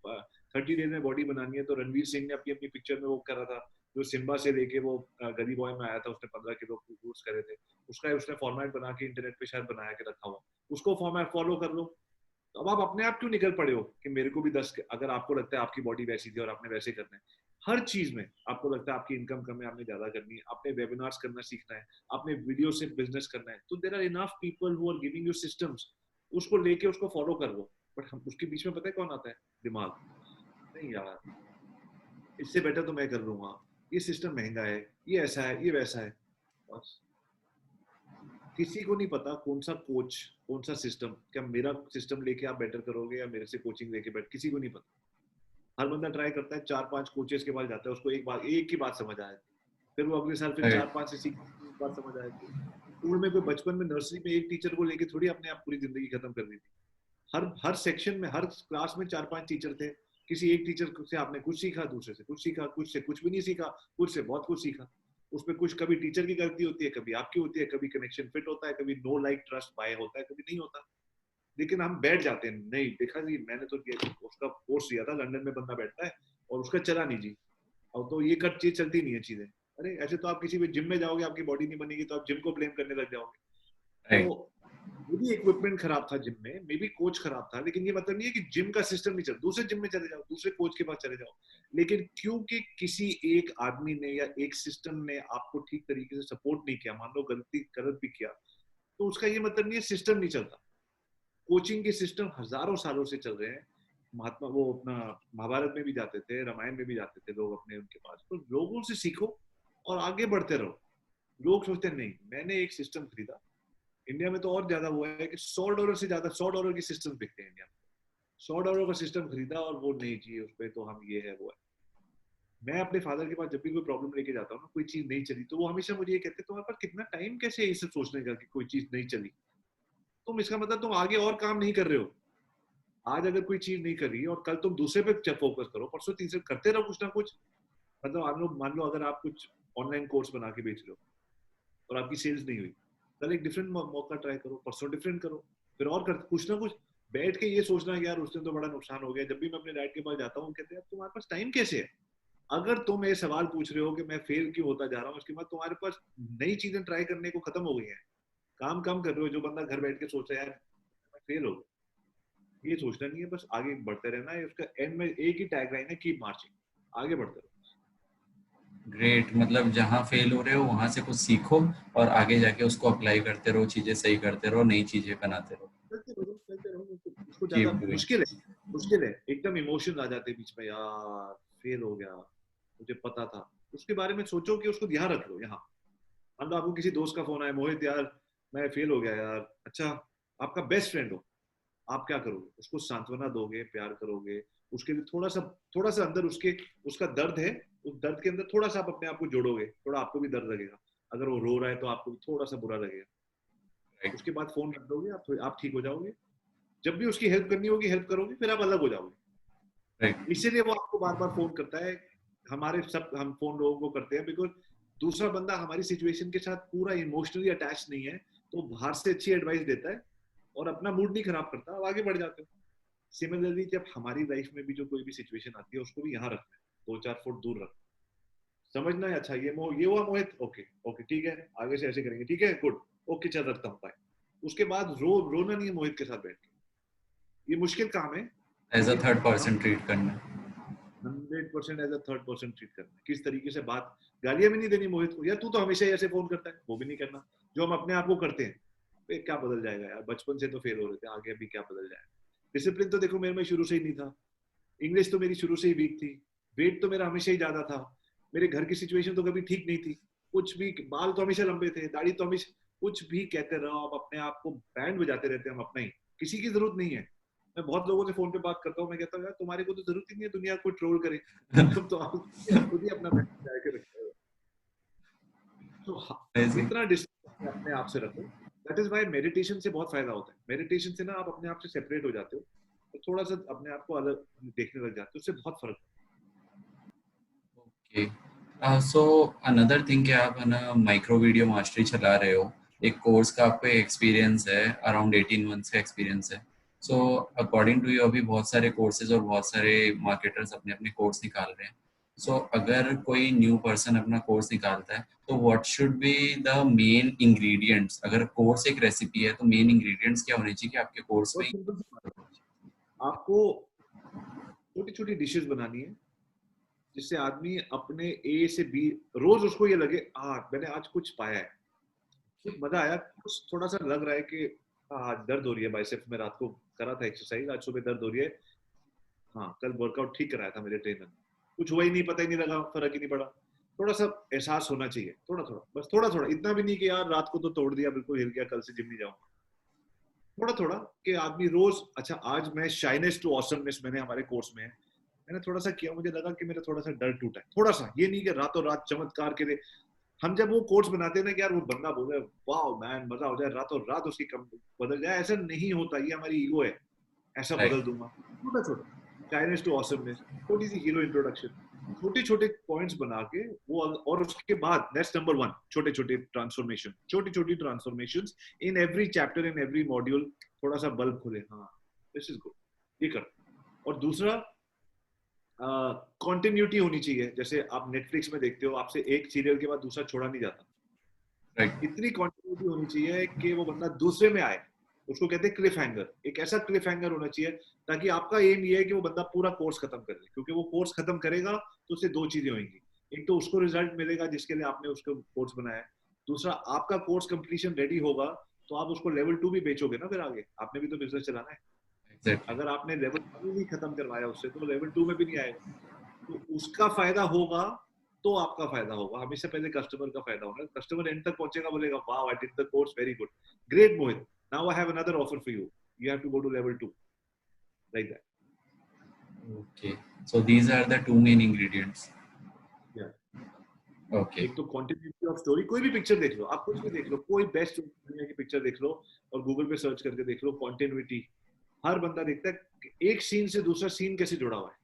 30 डेज में बॉडी बनानी है, तो रणवीर सिंह ने अपनी अपनी पिक्चर में वो कर रहा था, जो सिम्बा से लेके वो गली बॉय में आया था, उसने 15 किलो लूज करे थे, उसने फॉर्मेट बना के इंटरनेट पे शायद बनाया के रखा हुआ, उसको फॉर्मेट फॉलो कर लो। तो अब आप अपने आप क्यों निकल पड़े हो कि मेरे को भी 10, अगर आपको लगता है आपकी बॉडी वैसी थी और आपने वैसे करना है, हर चीज में आपको लगता है आपकी इनकम कम है, आपने ज्यादा करनी है, आपने वेबिनार्स करना सीखना है, आपने वीडियो से बिजनेस करना है, तो there are enough people who are giving you systems, उसको लेके उसको फॉलो कर लो। बट हम उसके बीच में पता है कौन आता है? दिमाग। नहीं यार, इससे बेटर तो मैं कर लूंगा, ये सिस्टम महंगा है, ये ऐसा है, ये वैसा है। बस किसी को नहीं पता कौन सा कोच, कौन सा सिस्टम, क्या मेरा सिस्टम लेके आप बेटर करोगे या मेरे से कोचिंग लेके बेटर, किसी को नहीं पता। हर बंदा ट्राई करता है, 4-5 कोचेस के पास जाता है, उसको एक की बात समझ आए, फिर वो अगले साल फिर Right. 4-5 से सीख बात समझ आए। स्कूल में कोई बचपन में नर्सरी में एक टीचर को लेके थोड़ी अपने आप पूरी जिंदगी खत्म कर दी थी। हर हर सेक्शन में, हर क्लास में 4-5 टीचर थे, किसी एक टीचर से आपने कुछ सीखा, दूसरे से कुछ सीखा, कुछ से कुछ भी नहीं सीखा, कुछ से बहुत कुछ सीखा। उसमें कुछ कभी टीचर की गलती होती है, कभी आपकी होती है, कभी कनेक्शन फिट होता है, कभी नो लाइक ट्रस्ट बाय होता है, कभी नहीं होता। लेकिन हम बैठ जाते हैं, नहीं देखा जी मैंने तो उसका कोर्स किया था, लंदन में बंदा बैठता है और उसका चला नहीं जी, और तो ये कर चीज चलती नहीं है चीजें। अरे ऐसे तो आप किसी भी जिम में जाओगे, आपकी बॉडी नहीं बनेगी तो आप जिम को ब्लेम करने लग जाओगे। Right. तो मे भी इक्विपमेंट खराब था जिम में, मे भी कोच खराब था, लेकिन ये मतलब नहीं है कि जिम का सिस्टम नहीं चल, दूसरे जिम में चले जाओ, दूसरे कोच के पास चले जाओ। लेकिन क्योंकि किसी एक आदमी ने या एक सिस्टम ने आपको ठीक तरीके से सपोर्ट नहीं किया, मान लो गलत भी किया, तो उसका ये मतलब नहीं है सिस्टम नहीं चलता। कोचिंग के सिस्टम हजारों सालों से चल रहे हैं। महात्मा वो अपना महाभारत में भी जाते थे, रामायण में भी जाते थे लोग अपने उनके पास, तो लोगों से सीखो और आगे बढ़ते रहो। लोग सोचते हैं नहीं, मैंने एक सिस्टम खरीदा, इंडिया में तो और ज्यादा हुआ है कि $100 से ज्यादा, $100 के सिस्टम बिकते हैं इंडिया में। $100 का सिस्टम खरीदा और वो नहीं चाहिए उस पर, तो हम ये है वो है। मैं अपने फादर के पास जब भी कोई प्रॉब्लम लेके जाता हूँ ना, कोई चीज नहीं चली, तो वो हमेशा मुझे ये कहते हैं तुम्हारे पास कितना टाइम कैसे है ये सब सोचने का कि कोई चीज नहीं चली, तुम इसका मतलब तुम आगे और काम नहीं कर रहे हो। आज अगर कोई चीज नहीं करी और कल तुम दूसरे पे फोकस करो, परसों तीसरे करते रहो कुछ ना कुछ। मतलब मान लो अगर आप कुछ ऑनलाइन कोर्स बना के बेच रहे हो और आपकी सेल्स नहीं हुई, कल एक डिफरेंट मौका ट्राई करो, परसों डिफरेंट करो, फिर और कर कुछ ना कुछ। बैठ के ये सोचना कि यार उस दिन तो बड़ा नुकसान हो गया। जब भी मैं अपने डैड के पास जाता हूँ, कहते हैं तुम्हारे पास टाइम कैसे है? अगर तुम ये सवाल पूछ रहे हो कि मैं फेल क्यों होता जा रहा हूँ, उसके बाद तुम्हारे पास नई चीजें ट्राई करने को खत्म हो गई है, काम कम कर रहे हो। जो बंदा घर बैठ के सोच रहा है यार मैं फेल हो गया, ये सोचना नहीं है, बस आगे बढ़ते रहना है। उसका एंड में एक ही टैगलाइन है, कीप मार्चिंग, आगे बढ़ते रहो। ग्रेट, मतलब जहाँ फेल हो रहे हो वहां से कुछ सीखो और आगे जाके उसको अप्लाई करते रहो, चीजें सही करते रहो, नई चीजें बनाते रहो। चलते रहो। उसको ज्यादा कीप डूइंग। मुश्किल है, एकदम इमोशन आ जाते हैं बीच में, यार फेल हो गया, मुझे पता था। उसके बारे में सोचो कि उसको ध्यान रख लो। यहाँ मान लो आपको किसी दोस्त का फोन आया, मोहित यार मैं फेल हो गया यार। अच्छा, आपका बेस्ट फ्रेंड हो, आप क्या करोगे? उसको सांत्वना दोगे, प्यार करोगे, उसके लिए थोड़ा सा अंदर उसका दर्द है, उस दर्द के अंदर थोड़ा सा आप अपने आप को जोड़ोगे, थोड़ा आपको भी दर्द लगेगा। अगर वो रो रहा है तो आपको भी थोड़ा सा बुरा लगेगा। राइट। उसके बाद फोन रख दोगे, आप ठीक हो जाओगे। जब भी उसकी हेल्प करनी होगी हेल्प करोगे, फिर आप अलग हो जाओगे। राइट। इसीलिए वो आपको बार बार फोन करता है। हम फोन लोगों को करते हैं बिकॉज दूसरा बंदा हमारी सिचुएशन के साथ पूरा इमोशनली अटैच नहीं है, तो बाहर से अच्छी एडवाइस देता है और अपना मूड नहीं खराब करता, अब आगे बढ़ जाते हो। सिमिलरली जब हमारी लाइफ में भी जो कोई भी सिचुएशन आती है, उसको भी यहाँ रखना है, 2-4 फुट दूर रखना है। समझना है, अच्छा ये हुआ मोहित, ओके ओके ठीक है, आगे से ऐसे करेंगे, ठीक है गुड, ओके चल रखता हूँ, बाय। उसके बाद रोना नहीं है मोहित के साथ बैठ के। ये मुश्किल काम है, एज अ लेकिन थर्ड हम पर्सन ट्रीट करना। 100% as a third person treat करना है। किस तरीके से बात, गालियां भी नहीं देनी मोहित को, यार तू तो हमेशा ही ऐसे फोन करता है, वो भी नहीं करना। जो हम अपने आप को करते हैं, फिर क्या बदल जाएगा यार? बचपन से तो फेल हो रहे थे, आगे अभी क्या बदल जाएगा? डिसिप्लिन तो देखो मेरे में शुरू से ही नहीं था, इंग्लिश तो मेरी शुरू से ही वीक थी, वेट तो मेरा हमेशा ही ज्यादा था, मेरे घर की सिचुएशन तो कभी ठीक नहीं थी, कुछ भी, बाल तो हमेशा लंबे थे, दाढ़ी तो हमेशा, कुछ भी कहते रहो आप अपने आप को बैंड बजाते रहते हैं हम अपना ही, किसी की जरूरत नहीं है। मैं बहुत लोगों से फोन पे बात करता हूँ, मैं कहता हूँ यार तुम्हारे को तो जरूरत ही नहीं है दुनिया को ट्रोल करे, तुम तो आप खुद ही अपना बैंड बजा के रखते हो। तो इतना डिस्टेंस अपने आप से रखो। दैट इज व्हाई मेडिटेशन से बहुत फायदा होता है। मेडिटेशन से ना आप अपने आप से सेपरेट हो जाते हो, तो थोड़ा सा अपने आप को अलग देखने लग जाते हो, उससे बहुत फर्क ओके। सो अनदर थिंग कि आप है ना माइक्रो वीडियो मास्टरी चला रहे हो, एक कोर्स का आपको एक्सपीरियंस है, अराउंड 18 मंथ्स का एक्सपीरियंस है। सो अकॉर्डिंग टू यू अभी बहुत सारे कोर्सेज और बहुत सारे मार्केटर्स अपने अपने कोर्स निकाल रहे हैं. सो अगर कोई न्यू पर्सन अपना कोर्स निकालता है तो what should be the main ingredients? अगर कोर्स एक रेसिपी है तो मेन इंग्रेडिएंट्स क्या होने चाहिए कि आपके कोर्स बहुत में? सिंपल सी बात है, आपको छोटी छोटी डिशेस बनानी है जिससे आदमी अपने ए से बी रोज उसको ये लगे हाँ मैंने आज कुछ पाया है, कुछ मजा आया, कुछ थोड़ा सा लग रहा है कि हाँ आज दर्द हो रही है बाइसेप्स में, रात को करा था एक्सरसाइज, आज सुबह दर्द हो रही है, हाँ कल वर्कआउट ठीक कराया था मेरे ट्रेनर ने, कुछ हुआ ही नहीं, पता ही नहीं लगा, फर्क ही नहीं पड़ा। थोड़ा सा एहसास होना चाहिए, थोड़ा थोड़ा, बस थोड़ा थोड़ा, इतना भी नहीं कि यार रात को तो तोड़ दिया बिल्कुल हिल गया, कल से जिम नहीं जाऊंगा। थोड़ा थोड़ा कि आदमी रोज, अच्छा आज मैं शाइनेस टू ऑसमनेस मैंने हमारे कोर्स में है, मैंने थोड़ा सा किया, मुझे लगा कि मेरा थोड़ा सा डर टूटा है, थोड़ा सा, ये नहीं कि रातों रात चमत्कार के लिए। हम जब वो कोर्स बनाते हैं ना कि यार वो बंदा बोल रहा है वाह मैन मजा हो जाए, रातों रात उसकी कम बदल जाए, ऐसा नहीं होता, ये हमारी ईगो है, ऐसा राइट. बदल दूंगा। छोटा छोटा चाइनीज टू ऑसमनेस, छोटी सी हीरो इंट्रोडक्शन, छोटे छोटे पॉइंट्स बना के वो, और उसके बाद नेक्स्ट नंबर 1 छोटे छोटे ट्रांसफॉर्मेशन, छोटी छोटी transformation in every chapter, in every module, थोड़ा सा बल्ब खुले, हाँ दिस इज गुड, ये कर। और दूसरा कॉन्टिन्यूटी होनी चाहिए, जैसे आप नेटफ्लिक्स में देखते हो, आपसे एक सीरियल के बाद दूसरा छोड़ा नहीं जाता, राइट. इतनी कॉन्टिन्यूटी होनी चाहिए कि वो बंदा दूसरे में आए, उसको कहते हैं क्लिफ हैंगर, एक ऐसा क्लिफ हैंगर होना चाहिए ताकि आपका एम ये है कि वो बंदा पूरा कोर्स खत्म कर ले, क्योंकि वो कोर्स खत्म करेगा तो उससे 2 चीजें होंगी, एक तो उसको रिजल्ट मिलेगा जिसके लिए आपने उसको कोर्स बनाया है, दूसरा आपका कोर्स कंप्लीशन रेडी होगा तो आप उसको लेवल 2 भी बेचोगे ना, फिर आगे आपने भी तो बिजनेस चलाना है। एग्जैक्टली. अगर आपने लेवल 2 भी खत्म करवाया उससे तो लेवल 2 में भी नहीं आएगा, तो उसका फायदा होगा तो आपका फायदा होगा, हमेशा पहले कस्टमर का फायदा होगा, कस्टमर एंड तक पहुंचेगा, बोलेगा wow I did the course very good, great Mohit, now I have another offer for you, you have to go to level 2, like that. Okay. So these are the two main ingredients. या Okay. एक तो continuity of story, कोई भी picture देख लो, आप कुछ भी देख लो, कोई बेस्ट दुनिया की पिक्चर देख लो और गूगल पे सर्च करके देख लो कंटिन्यूटी, हर बंदा देखता है कि एक सीन से दूसरा सीन कैसे जुड़ा हुआ है,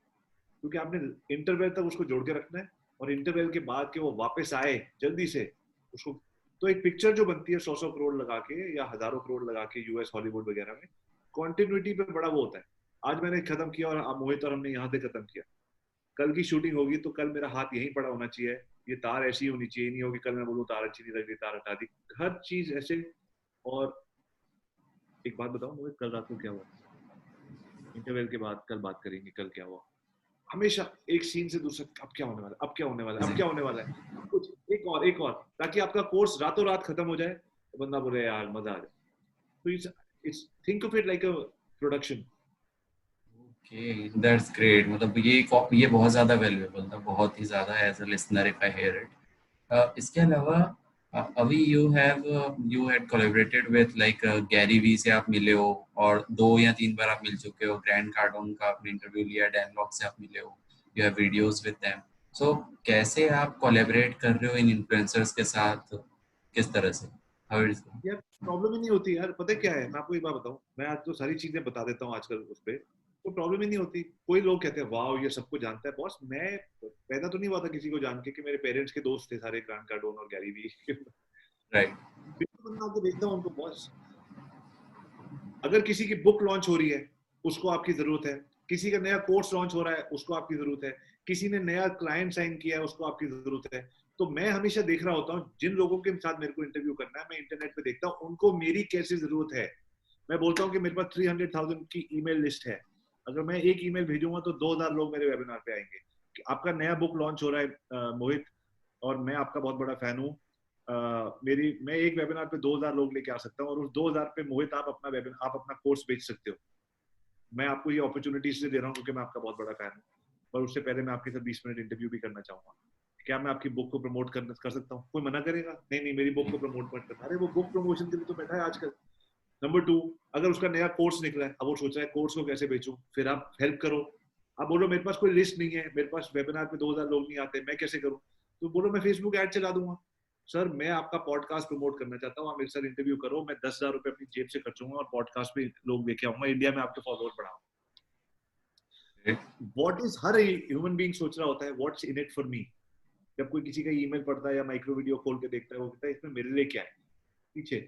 क्योंकि आपने इंटरवल तक उसको जोड़ के रखना है और इंटरवल के बाद के वो वापस आए जल्दी से उसको, तो एक पिक्चर जो बनती है 100 करोड़ लगा के या हजारों करोड़ लगा के यूएस हॉलीवुड वगैरह में, कॉन्टिन्यूटी पे बड़ा वो होता है, आज मैंने खत्म किया और अब मोहित और हमने यहाँ से खत्म किया, कल की शूटिंग होगी तो कल मेरा हाथ यहीं पड़ा होना चाहिए, ये तार ऐसी होनी चाहिए, नहीं होगी कल मैं बोलूँ तार अच्छी नहीं लग रही, तार हटा दी, हर चीज ऐसे। और एक बात बताओ मोहित, कल रात को क्या हुआ, इंटरवल के बाद कल बात करेंगे कल क्या हुआ, हमेशा एक सीन से दूसरा, अब क्या होने वाला है, अब क्या होने वाला है, अब क्या होने वाला है, कुछ एक और, ताकि आपका कोर्स रातों रात खत्म हो जाए, तो बंदा बोले यार मजा आ जाए, तो it's think of it like a production. Okay, that's great. मतलब ये बहुत ज़्यादा वैल्यूएबल था, बहुत ही ज़्यादा as a listener if I hear it. इसके अलावा अभी you had collaborated with like Gary Vee से आप मिले हो और 2 या 3 बार आप मिल चुके हो, ग्रैंड कार्डोन का आपने इंटरव्यू लिया, डैनलॉग से आप मिले हो, you have videos with them. So कैसे आप कोलैबोरेट कर रहे हो इन इन्फ्लुएंसर्स के साथ, किस तरह से, हाउ इट इज? यार प्रॉब्लम ही नहीं होती यार, पता है क्या है, मैं आपको एक बात बताऊं, मैं आज तो सारी चीजें बता देता हूँ आजकल उस पे, तो प्रॉब्लम ही नहीं होती। कोई लोग कहते हैं वाह ये सबको जानता है, बॉस मैं पैदा तो नहीं हुआ था किसी को जान के कि मेरे पेरेंट्स के दोस्त थे सारे ग्रांट कार्डोन और गैरी वी राइट. बिल्कुल बना के भेजता हूँ उनको, बॉस अगर किसी की बुक लॉन्च हो रही है उसको आपकी जरूरत है, किसी का नया कोर्स लॉन्च हो रहा है उसको आपकी जरूरत है, किसी ने नया क्लाइंट साइन किया है उसको आपकी जरूरत है, तो मैं हमेशा देख रहा होता हूँ जिन लोगों के साथ मेरे को इंटरव्यू करना है, मैं इंटरनेट पे देखता हूँ उनको मेरी कैसी जरूरत है। मैं बोलता हूँ कि मेरे पास 300,000 की ईमेल लिस्ट है, अगर मैं एक ईमेल भेजूंगा तो 2,000 लोग मेरे वेबिनार पे आएंगे कि आपका नया बुक लॉन्च हो रहा है मोहित, और मैं आपका बहुत बड़ा फैन हूँ, मैं एक वेबिनार पे 2,000 लोग लेके आ सकता हूँ और उस 2,000 पे मोहित आप अपना कोर्स बेच सकते हो, मैं आपको ये अपॉर्चुनिटी इसलिए दे रहा हूँ क्योंकि मैं आपका बहुत बड़ा फैन हूँ, पर उससे पहले मैं आपके साथ 20 मिनट इंटरव्यू भी करना चाहूंगा, क्या मैं आपकी बुक को प्रमोट कर सकता हूँ? कोई मना करेगा? नहीं नहीं, मेरी बुक को प्रमोट मत करना, अरे वो बुक प्रमोशन के लिए तो बैठा है आजकल। नंबर 2, अगर उसका नया कोर्स निकला है, अब वो सोच रहा है कोर्स को कैसे बेचूं, फिर आप हेल्प करो, आप बोलो मेरे पास कोई लिस्ट नहीं है, मेरे पास वेबिनार पे 2,000 लोग नहीं आते, मैं कैसे करूं? तो बोलो मैं फेसबुक ऐड चला दूंगा, सर मैं आपका पॉडकास्ट प्रमोट करना चाहता हूँ, आप मेरे साथ इंटरव्यू करो, मैं 10,000 रुपए अपनी जेब से खर्चूंगा और पॉडकास्ट पे लोग लेके आऊंगा, इंडिया में आपके फॉलोअर बढ़ाऊंगा। What is her human being सोच रहा होता है, what's in it for me, जब कोई किसी का ईमेल पढ़ता है या माइक्रो वीडियो खोल के देखता है, वो कहता है इसमें मेरे लिए क्या है, पीछे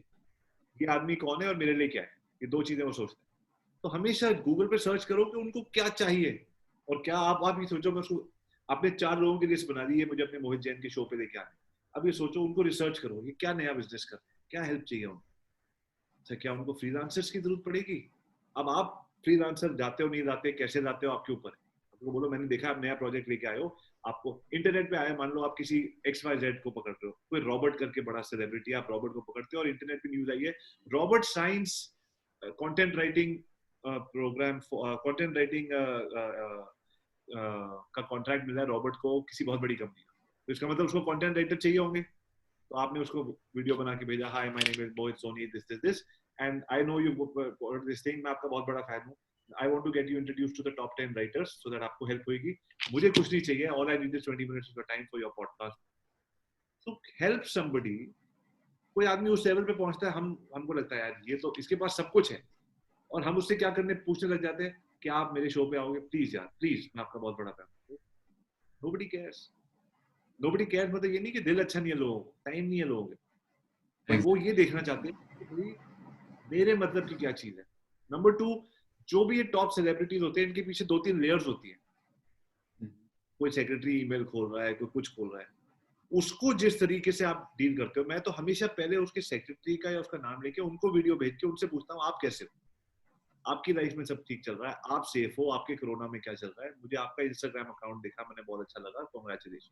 ये आदमी कौन है और मेरे लिए क्या है, ये 2 चीजें वो सोचते हैं। तो हमेशा गूगल पे सर्च करो कि उनको क्या चाहिए, और क्या आप ये सोचो, मैं उसको आपने 4 लोगों की लिस्ट बना दी है मुझे अपने मोहित जैन के शो पे लेके आने। अब ये सोचो, उनको रिसर्च करो ये क्या नया बिजनेस कर, क्या हेल्प चाहिए उनको, अच्छा क्या उनको फ्रीलांसर्स की जरूरत पड़ेगी। अब आप फ्रीलांसर जाते हो नहीं जाते, कैसे जाते हो आपके ऊपर है। आपको बोलो मैंने देखा आप नया प्रोजेक्ट लेके आए हो, आपको इंटरनेट पे आया, मान लो आप किसी XYZ को पकड़ रहे हो, कोई रॉबर्ट करके बड़ा सेलिब्रिटी, आप रॉबर्ट को पकड़ते हो और इंटरनेट पे न्यूज आई है Robert science content writing program, content writing का कॉन्ट्रैक्ट मिला है रॉबर्ट को किसी बहुत बड़ी कंपनी का, तो इसका मतलब उसको कंटेंट राइटर चाहिए होंगे। तो आपने उसको वीडियो बना के भेजा, hi my name is Mohit Soni, this this this and I know you for this thing, मैं आपका बहुत बड़ा फैन हूँ, I want to get you introduce to the top 10 writers so that आपको हेल्प होगी, मुझे कुछ नहीं चाहिए, all I need is 20 minutes of your time for your podcast. So help somebody. कोई आदमी उस लेवल पे पहुंचता है, हमको लगता है यार ये तो इसके पास सब कुछ है, और हम उससे क्या करने पूछने लग जाते हैं कि आप मेरे शो पे आओगे प्लीज यार प्लीज, मैं आपका बहुत बड़ा फैन हूँ। नोबडी केयर्स, नोबडी केयर्स मतलब ये नहीं कि दिल अच्छा नहीं है लोगों को, टाइम नहीं है लोगों के, बट वो ये देखना चाहते हैं कि भाई मेरे मतलब की क्या चीज है। नंबर 2, जो भी ये टॉप सेलिब्रिटीज होते हैं इनके पीछे 2-3 लेयर्स होती है, कोई सेक्रेटरी ईमेल खोल रहा है, कोई कुछ खोल रहा है, उसको जिस तरीके से आप डील करते हो, मैं तो हमेशा पहले उसके सेक्रेटरी का या उसका नाम लेके उनको वीडियो भेज के उनसे पूछता हूँ आप कैसे हो, आपकी लाइफ में सब ठीक चल रहा है, आप सेफ हो, आपके कोरोना में क्या चल रहा है, मुझे आपका इंस्टाग्राम अकाउंट देखा, मैंने बहुत अच्छा लगा, कॉन्ग्रेचुलेशन।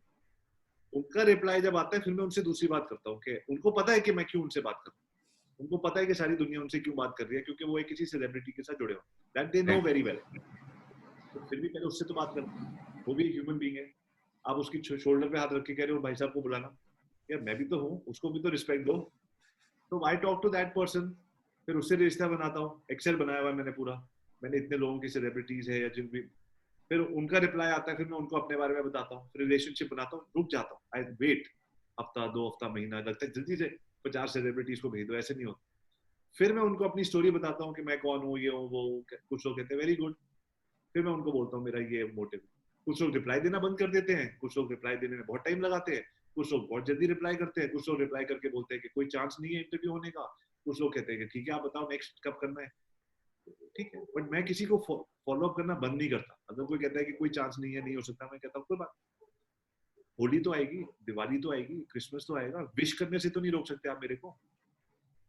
उनका रिप्लाई जब आता है फिर मैं उनसे दूसरी बात करता हूँ कि उनको पता है कि मैं क्यों उनसे बात कर रहा हूँ, उनको पता है कि सारी दुनिया उनसे क्यों बात कर रही है, क्योंकि वो एक किसी सेलिब्रिटी के साथ जुड़े हो, that they know very well. तो फिर भी पहले उससे तो बात करते हैं, वो भी ह्यूमन बीइंग है। आप उसकी शोल्डर पे हाथ रख के कह रहे हो भाई साहब को बुलाना, यार मैं भी तो हूँ, उसको भी तो रिस्पेक्ट दो। तो I talk to that person, फिर उससे रिश्ता बनाता हूँ, एक्सेल बनाया हुआ है मैंने पूरा, मैंने इतने लोगों की सेलिब्रिटीज है या जिन भी, फिर उनका रिप्लाई आता है, फिर मैं उनको अपने बारे में बताता हूँ, फिर रिलेशनशिप बनाता हूँ, रुक जाता हूँ, आई वेट हफ्ता 2 हफ्ता महीना, लगता है जल्दी से 50 सेलिब्रिटीज को भेज दो, ऐसे नहीं होता। फिर मैं उनको अपनी स्टोरी बताता हूँ कि मैं कौन हूँ, ये हूँ वो, कुछ लोग कहते हैं वेरी गुड, फिर मैं उनको बोलता हूँ मेरा ये मोटिव। कुछ लोग रिप्लाई देना बंद कर देते हैं, कुछ लोग रिप्लाई देने में बहुत टाइम लगाते हैं, कुछ लोग बहुत जल्दी रिप्लाई करते हैं, कुछ लोग रिप्लाई करके बोलते हैं कि कोई चांस नहीं है इंटरव्यू होने का, कुछ लोग कहते हैं कि ठीक है आप बताओ नेक्स्ट कब करना है, ठीक है, बट मैं किसी को फॉलो अप करना बंद नहीं करता। अगर कोई कहता है कि कोई चांस नहीं है, नहीं हो सकता, मैं कहता हूँ कोई बात, होली तो आएगी, दिवाली तो आएगी, क्रिसमस तो आएगा, विश करने से तो नहीं रोक सकते आप मेरे को,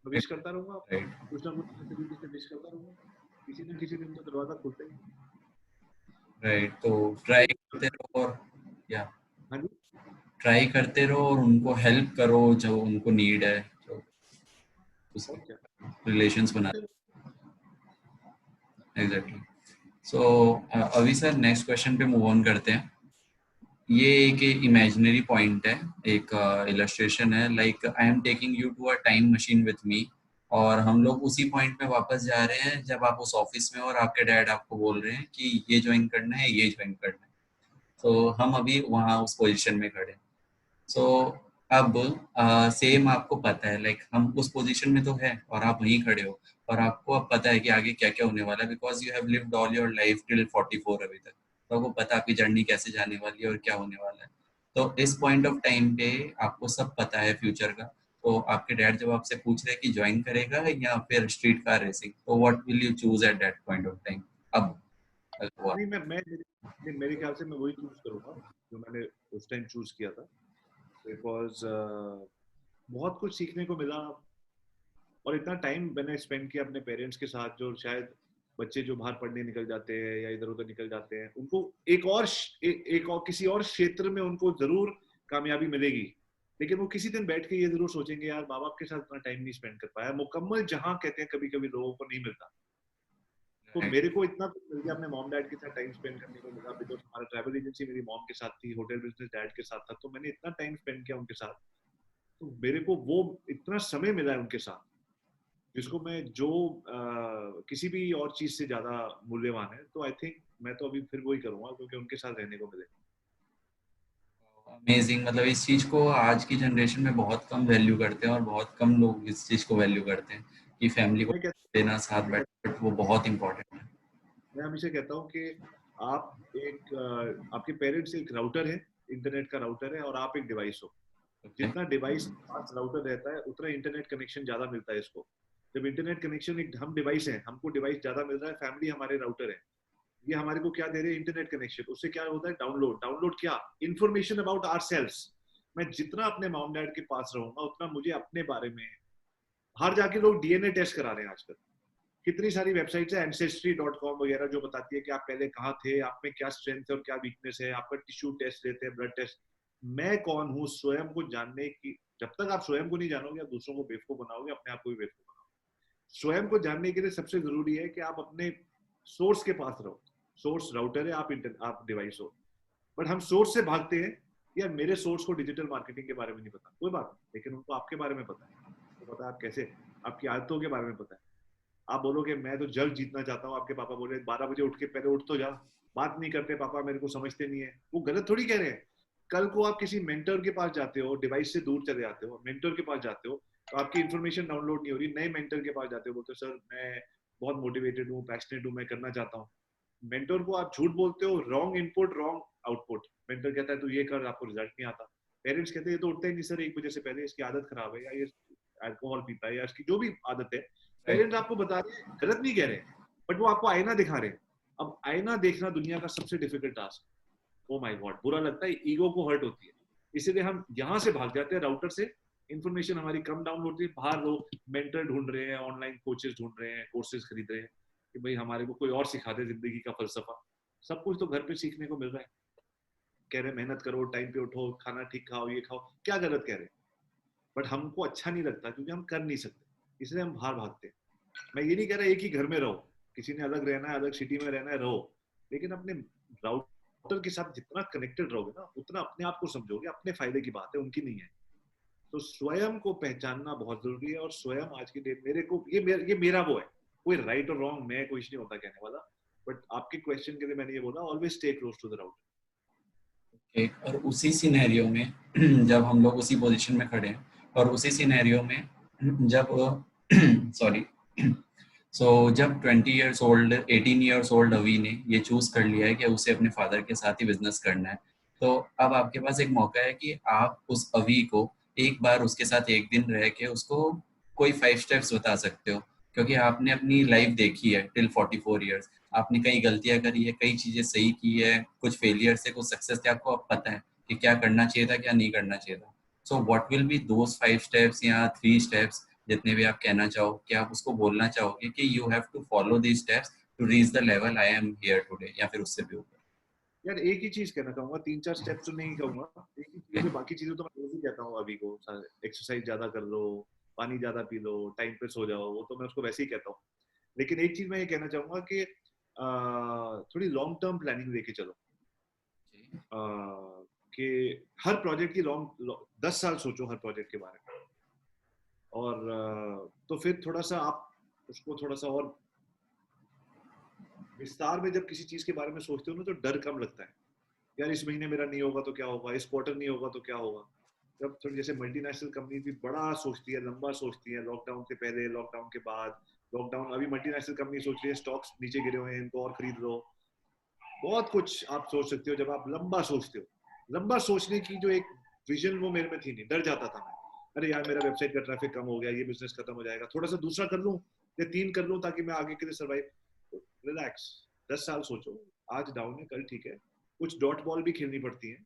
मैं विश करता रहूंगा आपको, कुछ ना कुछ तरीके से विश करता रहूंगा, किसी न किसी दिन तो दरवाजा खुलता ही। राइट, तो ट्राई करते रहो और या हाँ जी, ट्राई करते रहो और उनको हेल्प करो जो उनको नीड है, तो और उसके क्या रिलेशंस बना। करते एग्जैक्टली। सो अभी सर नेक्स्ट क्वेश्चन पे मूव ऑन करते हैं। ये एक इमेजिनरी पॉइंट है, एक इलस्ट्रेशन है, like I am taking you to a time machine with me, और हम लोग उसी पॉइंट पे वापस जा रहे हैं जब आप उस ऑफिस में हो और आपके डैड आपको बोल रहे हैं कि ये ज्वाइन करना है, ये ज्वाइन करना है। तो हम अभी वहाँ उस पोजीशन में खड़े हैं। सो अब सेम आपको पता है, लाइक हम उस पोजीशन में तो है और आप वहीं खड़े हो, और आपको अब पता है कि आगे क्या क्या होने वाला है, because you have lived all your life till 44 अभी तक। तो आपको पता है आपकी जर्नी कैसे जाने वाली है और क्या होने वाला है। तो इस पॉइंट ऑफ टाइम पे आपको सब पता है फ्यूचर का। तो आपके डैड जब आपसे पूछ रहे हैं कि ज्वाइन करेगा या फिर स्ट्रीट कार रेसिंग, तो what will you choose at that point of time? अब अगर हुआ। नहीं, मेरे ख्याल से मैं वही चूज करूंगा जो मैंने उस टाइम चूज किया था, बिकॉज बहुत कुछ सीखने को मिला, और इतना टाइम मैंने स्पेंड किया अपने पेरेंट्स के साथ, जो शायद बच्चे जो बाहर पढ़ने निकल जाते हैं या इधर उधर निकल जाते हैं उनको एक और किसी और क्षेत्र में उनको जरूर कामयाबी मिलेगी, लेकिन वो किसी दिन बैठ के ये जरूर सोचेंगे यार माँ बाप के साथ इतना टाइम नहीं स्पेंड कर पाया, मुकम्मल जहां कहते हैं कभी कभी लोगों को नहीं मिलता। तो मेरे को इतना कुछ मिल गया, अपने मॉम डैड के साथ टाइम स्पेंड करने को मिला, बिकॉज हमारा ट्रैवल एजेंसी मेरी मॉम के साथ थी, होटल बिजनेस डैड के साथ था, तो मैंने इतना टाइम स्पेंड किया उनके साथ, तो मेरे को वो इतना समय मिला है उनके साथ, जिसको मैं जो किसी भी और चीज से ज्यादा मूल्यवान है। तो आई थिंक मैं तो अभी फिर वही करूंगा क्योंकि उनके साथ रहने को मिले। अमेजिंग, मतलब इस चीज को आज की जनरेशन में बहुत कम वैल्यू करते हैं और बहुत कम लोग इस चीज को वैल्यू करते हैं कि फैमिली को मैं कहता देना साथ मैं कहता बैठ, बट वो बहुत इंपॉर्टेंट है। मैं हमेशा कहता हूँ कि आप एक आपके पेरेंट्स एक राउटर है, इंटरनेट का राउटर है, और आप एक डिवाइस हो। ओके। जितना डिवाइस पास राउटर रहता है उतना इंटरनेट कनेक्शन ज्यादा मिलता है इसको। जब इंटरनेट कनेक्शन, एक हम डिवाइस है, हमको डिवाइस ज्यादा मिल रहा है, फैमिली हमारे राउटर है, ये हमारे को क्या दे रहे हैं, इंटरनेट कनेक्शन। उससे क्या होता है, डाउनलोड, डाउनलोड क्या, इन्फॉर्मेशन अबाउट आवर सेल्फ। मैं जितना अपने मॉम डैड के पास रहूंगा उतना मुझे अपने बारे में, बाहर जाके लोग डीएनए टेस्ट करा रहे हैं आजकल, कितनी सारी वेबसाइट्स है, एंसेस्ट्री.com वगैरह, जो बताती है कि आप पहले कहाँ थे, आप में क्या स्ट्रेंथ है और क्या वीकनेस है, आपका टिश्यू टेस्ट लेते हैं, ब्लड टेस्ट। मैं कौन हूँ स्वयं को जानने की, जब तक आप स्वयं को नहीं जानोगे आप दूसरों को बेवकूफ बनाओगे, अपने आप को भी बेवकूफ बनाओगे। स्वयं को जानने के लिए सबसे जरूरी है कि आप अपने सोर्स के पास रहो। सोर्स राउटर है, आप डिवाइस हो, बट हम सोर्स से भागते हैं। यार मेरे सोर्स को डिजिटल मार्केटिंग के बारे में नहीं पता, कोई बात नहीं, लेकिन उनको आपके बारे में पता है, तो पता है आप कैसे, आपकी आदतों के बारे में पता है। आप बोलोगे मैं तो जल्द जीतना चाहता हूँ, आपके पापा बोले 12 बजे उठ के पहले उठ तो जा, बात नहीं करते पापा, मेरे को समझते नहीं है, वो गलत थोड़ी कह रहे हैं। कल को आप किसी मेंटर के पास जाते हो, डिवाइस से दूर चले जाते हो, मेंटर के पास जाते हो, तो आपकी इन्फॉर्मेशन डाउनलोड नहीं हो रही, नए मेंटर के पास जाते हो, बोलते हो सर मैं बहुत मोटिवेटेड हूँ, पैशनेट हूँ, मैं करना चाहता हूँ। मेंटर को आप झूठ बोलते हो, wrong input wrong output. Mentor कहता है तू ये कर, आपको रिजल्ट नहीं आता। पेरेंट्स कहते हैं ये तो उठता ही नहीं सर 1 बजे से पहले, इसकी आदत खराब है, या ये अल्कोहल पीता है, या इसकी जो भी आदत है। पेरेंट्स आपको बता रहे हैं, गलत नहीं कह रहे, बट वो आपको आईना दिखा रहे हैं। अब आईना देखना दुनिया का सबसे difficult task. Oh my God, बुरा लगता है, ईगो को हर्ट होती है, इसीलिए हम यहाँ से भाग जाते हैं, राउटर से इन्फॉर्मेशन हमारी कम डाउन होती है, बाहर लोग मेंटर ढूंढ रहे हैं, ऑनलाइन कोचेस ढूंढ रहे हैं, कोर्सेज खरीद रहे हैं कि भाई हमारे को कोई और सिखा दे जिंदगी का फलसफा। सब कुछ तो घर पे सीखने को मिल रहा है। कह रहे मेहनत करो, टाइम पे उठो, खाना ठीक खाओ, ये खाओ, क्या गलत कह रहे हैं, बट हमको अच्छा नहीं लगता क्योंकि हम कर नहीं सकते, इसलिए हम बाहर भागते हैं। मैं ये नहीं कह रहा एक ही घर में रहो, किसी ने अलग रहना है, अलग सिटी में रहना है, रहो, लेकिन अपने राउटर के साथ जितना कनेक्टेड रहोगे ना, उतना अपने आप को समझोगे, अपने फायदे की बात है, उनकी नहीं है। तो स्वयं को पहचानना बहुत जरूरी है, और स्वयं आज की डेट मेरे को ये मेरा वो है, कोई राइट और रॉन्ग मैं कुछ नहीं होता कहने वाला, बट आपके क्वेश्चन के लिए मैंने ये बोला, always stay close to the router. और उसी सिनेरियो में जब हम लोग उसी पोजीशन में खड़े हैं, और उसी सिनेरियो में जब सॉरी जब 20 इयर्स ओल्ड 18 इयर्स ओल्ड अवी ने ये चूज कर लिया है कि उसे अपने फादर के साथ ही बिजनेस करना है, तो अब आपके पास एक मौका है कि आप उस अवी को एक बार उसके साथ एक दिन रह के उसको कोई 5 स्टेप्स बता सकते हो, क्योंकि आपने अपनी लाइफ देखी है टिल 44 इयर्स। आपने कई गलतियां करी है, कई चीजें सही की है, कुछ फेलियर से कुछ सक्सेस से आपको अब पता है कि क्या करना चाहिए था, क्या नहीं करना चाहिए था। So what will be those 5 steps या 3 स्टेप्स, जितने भी आप कहना चाहो, कि आप उसको बोलना चाहोगे कि you have to follow these steps to reach the level I am here today, या फिर उससे भी ऊपर? यार एक ही चीज कहना चाहूंगा, 3-4 स्टेप्स तो नहीं कहूंगा, एक ही चीज है, बाकी चीजें तो मैं रोज ही कहता हूँ अभी को, एक्सरसाइज ज्यादा कर लो, पानी ज्यादा पी लो, टाइम पे सो जाओ, वो तो मैं उसको वैसे ही कहता हूँ। लेकिन एक चीज मैं ये कहना चाहूंगा कि थोड़ी लॉन्ग टर्म प्लानिंग लेके चलो, कि हर प्रोजेक्ट की लॉन्ग 10 साल सोचो हर प्रोजेक्ट के बारे में, और तो फिर थोड़ा सा आप उसको थोड़ा सा और विस्तार में, जब किसी चीज के बारे में सोचते हो ना तो डर कम लगता है। यार इस महीने मेरा नहीं होगा तो क्या होगा, इस क्वार्टर नहीं होगा तो क्या होगा। जब थोड़ी जैसे मल्टीनेशनल कंपनी भी बड़ा सोचती है, लंबा सोचती है, लॉकडाउन के पहले, लॉकडाउन के बाद, लॉकडाउन, अभी मल्टीनेशनल कंपनी सोच रही है स्टॉक्स नीचे गिरे हुए हैं इनको और खरीद लो, बहुत कुछ आप सोच सकते हो जब आप लंबा सोचते हो। लंबा सोचने की जो एक विजन वो मेरे में थी नहीं, डर जाता था मैं, अरे यार मेरा वेबसाइट का ट्रैफिक कम हो गया, ये बिजनेस खत्म हो जाएगा, थोड़ा सा दूसरा कर लूं या 3 कर लूं ताकि मैं आगे के लिए सर्वाइव। रिलैक्स, 10 साल सोचो, आज डाउन है कल ठीक है, कुछ डॉट बॉल भी खेलनी पड़ती है,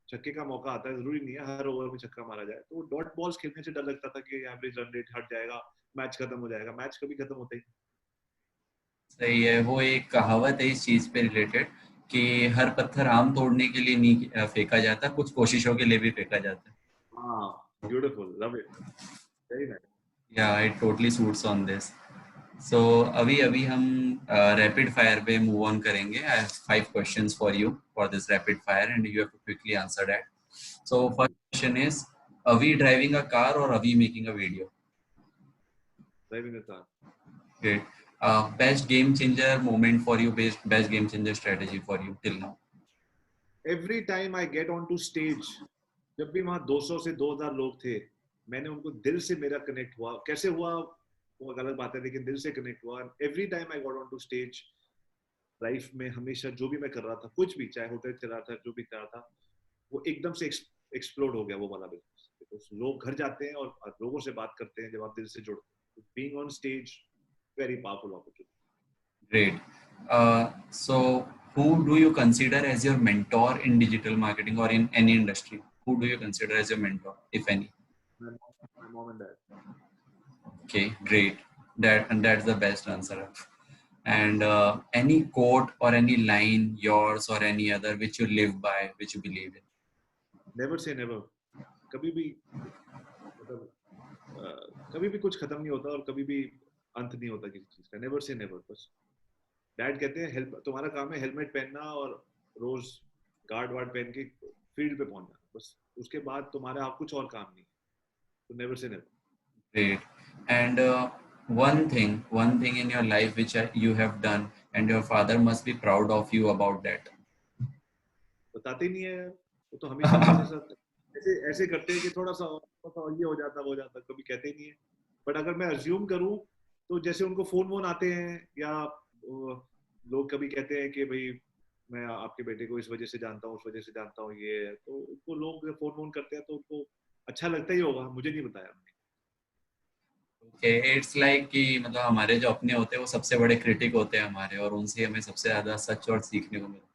छक्के का मौका आता है, जरूरी नहीं है हर ओवर में छक्का मारा जाए, तो डॉट बॉल्स खेलने से डर लगता था कि एवरेज रन रेट हट जाएगा, मैच खत्म हो जाएगा, मैच कभी खत्म होता ही। सही है, वो एक कहावत है इस चीज पे रिलेटेड, कि हर पत्थर आम तोड़ने के लिए नहीं फेंका जाता, कुछ कोशिशों के लिए भी फेंका जाता है। हाँ, beautiful, love it, very nice. या it totally suits on this. So अभी अभी हम रैपिड फायर पे मूव ऑन करेंगे। I have 5 questions for you for this rapid fire and you have to quickly answer that. So first question is, Avi driving a car और Avi making a video? Driving a car. Great. Best game changer moment for you, best game changer strategy for you till now? Every time I get on to stage, जब भी वहां 200 से 2000 लोग थे, मैंने उनको दिल से, मेरा कनेक्ट हुआ, कैसे हुआ वो गलत बात है, लेकिन दिल से कनेक्ट हुआ। Every time I got on to stage, life में हमेशा जो भी मैं कर रहा था, कुछ भी, चाहे होटल चला था, जो भी कर रहा था, वो एकदम से एक्सप्लोड हो गया वो वाला बिजनेस। लोग घर जाते हैं और लोगों से बात करते हैं जब आप दिल से जुड़ते हैं, Being on stage, very powerful opportunity. Great. So, who do you consider as your mentor in digital marketing or in any industry? Who do you consider as your mentor, if any? My mom and dad. Okay, great. That's the best answer. And any quote or any line, yours or any other, which you live by, which you believe in? Never say never. कभी भी मतलब कभी भी कुछ खत्म नहीं होता और कभी भी अंत नहीं होता किसी चीज का. Never say never. बस डैड कहते हैं हेल्प तुम्हारा काम है हेलमेट पहनना और रोज गार्ड वार्ड पहन के फील्ड पे पहुंचना. बस उसके बाद तुम्हारा कुछ और काम नहीं. तो never say never. Great. And one thing in your life which you have done, and your father must be proud of you about that. बताते नहीं है वो तो हमेशा बस ऐसा ऐसे ऐसे करते हैं कि थोड़ा सा ये हो जाता वो जाता. कभी कहते ही नहीं है. बट अगर मैं अज्यूम करूं तो जैसे उनको फोन वोन आते हैं या लोग कभी कहते हैं कि भाई मैं आपके बेटे को इस वजह से जानता हूँ उस वजह से जानता हूँ ये है, तो उनको लोग फोन वोन करते हैं तो उनको अच्छा लगता ही होगा. मुझे नहीं बताया. Okay, it's like कि मतलब हमारे जो अपने होते हैं वो सबसे बड़े क्रिटिक होते हैं हमारे, और उनसे हमें सबसे ज्यादा सच और सीखने को मिलता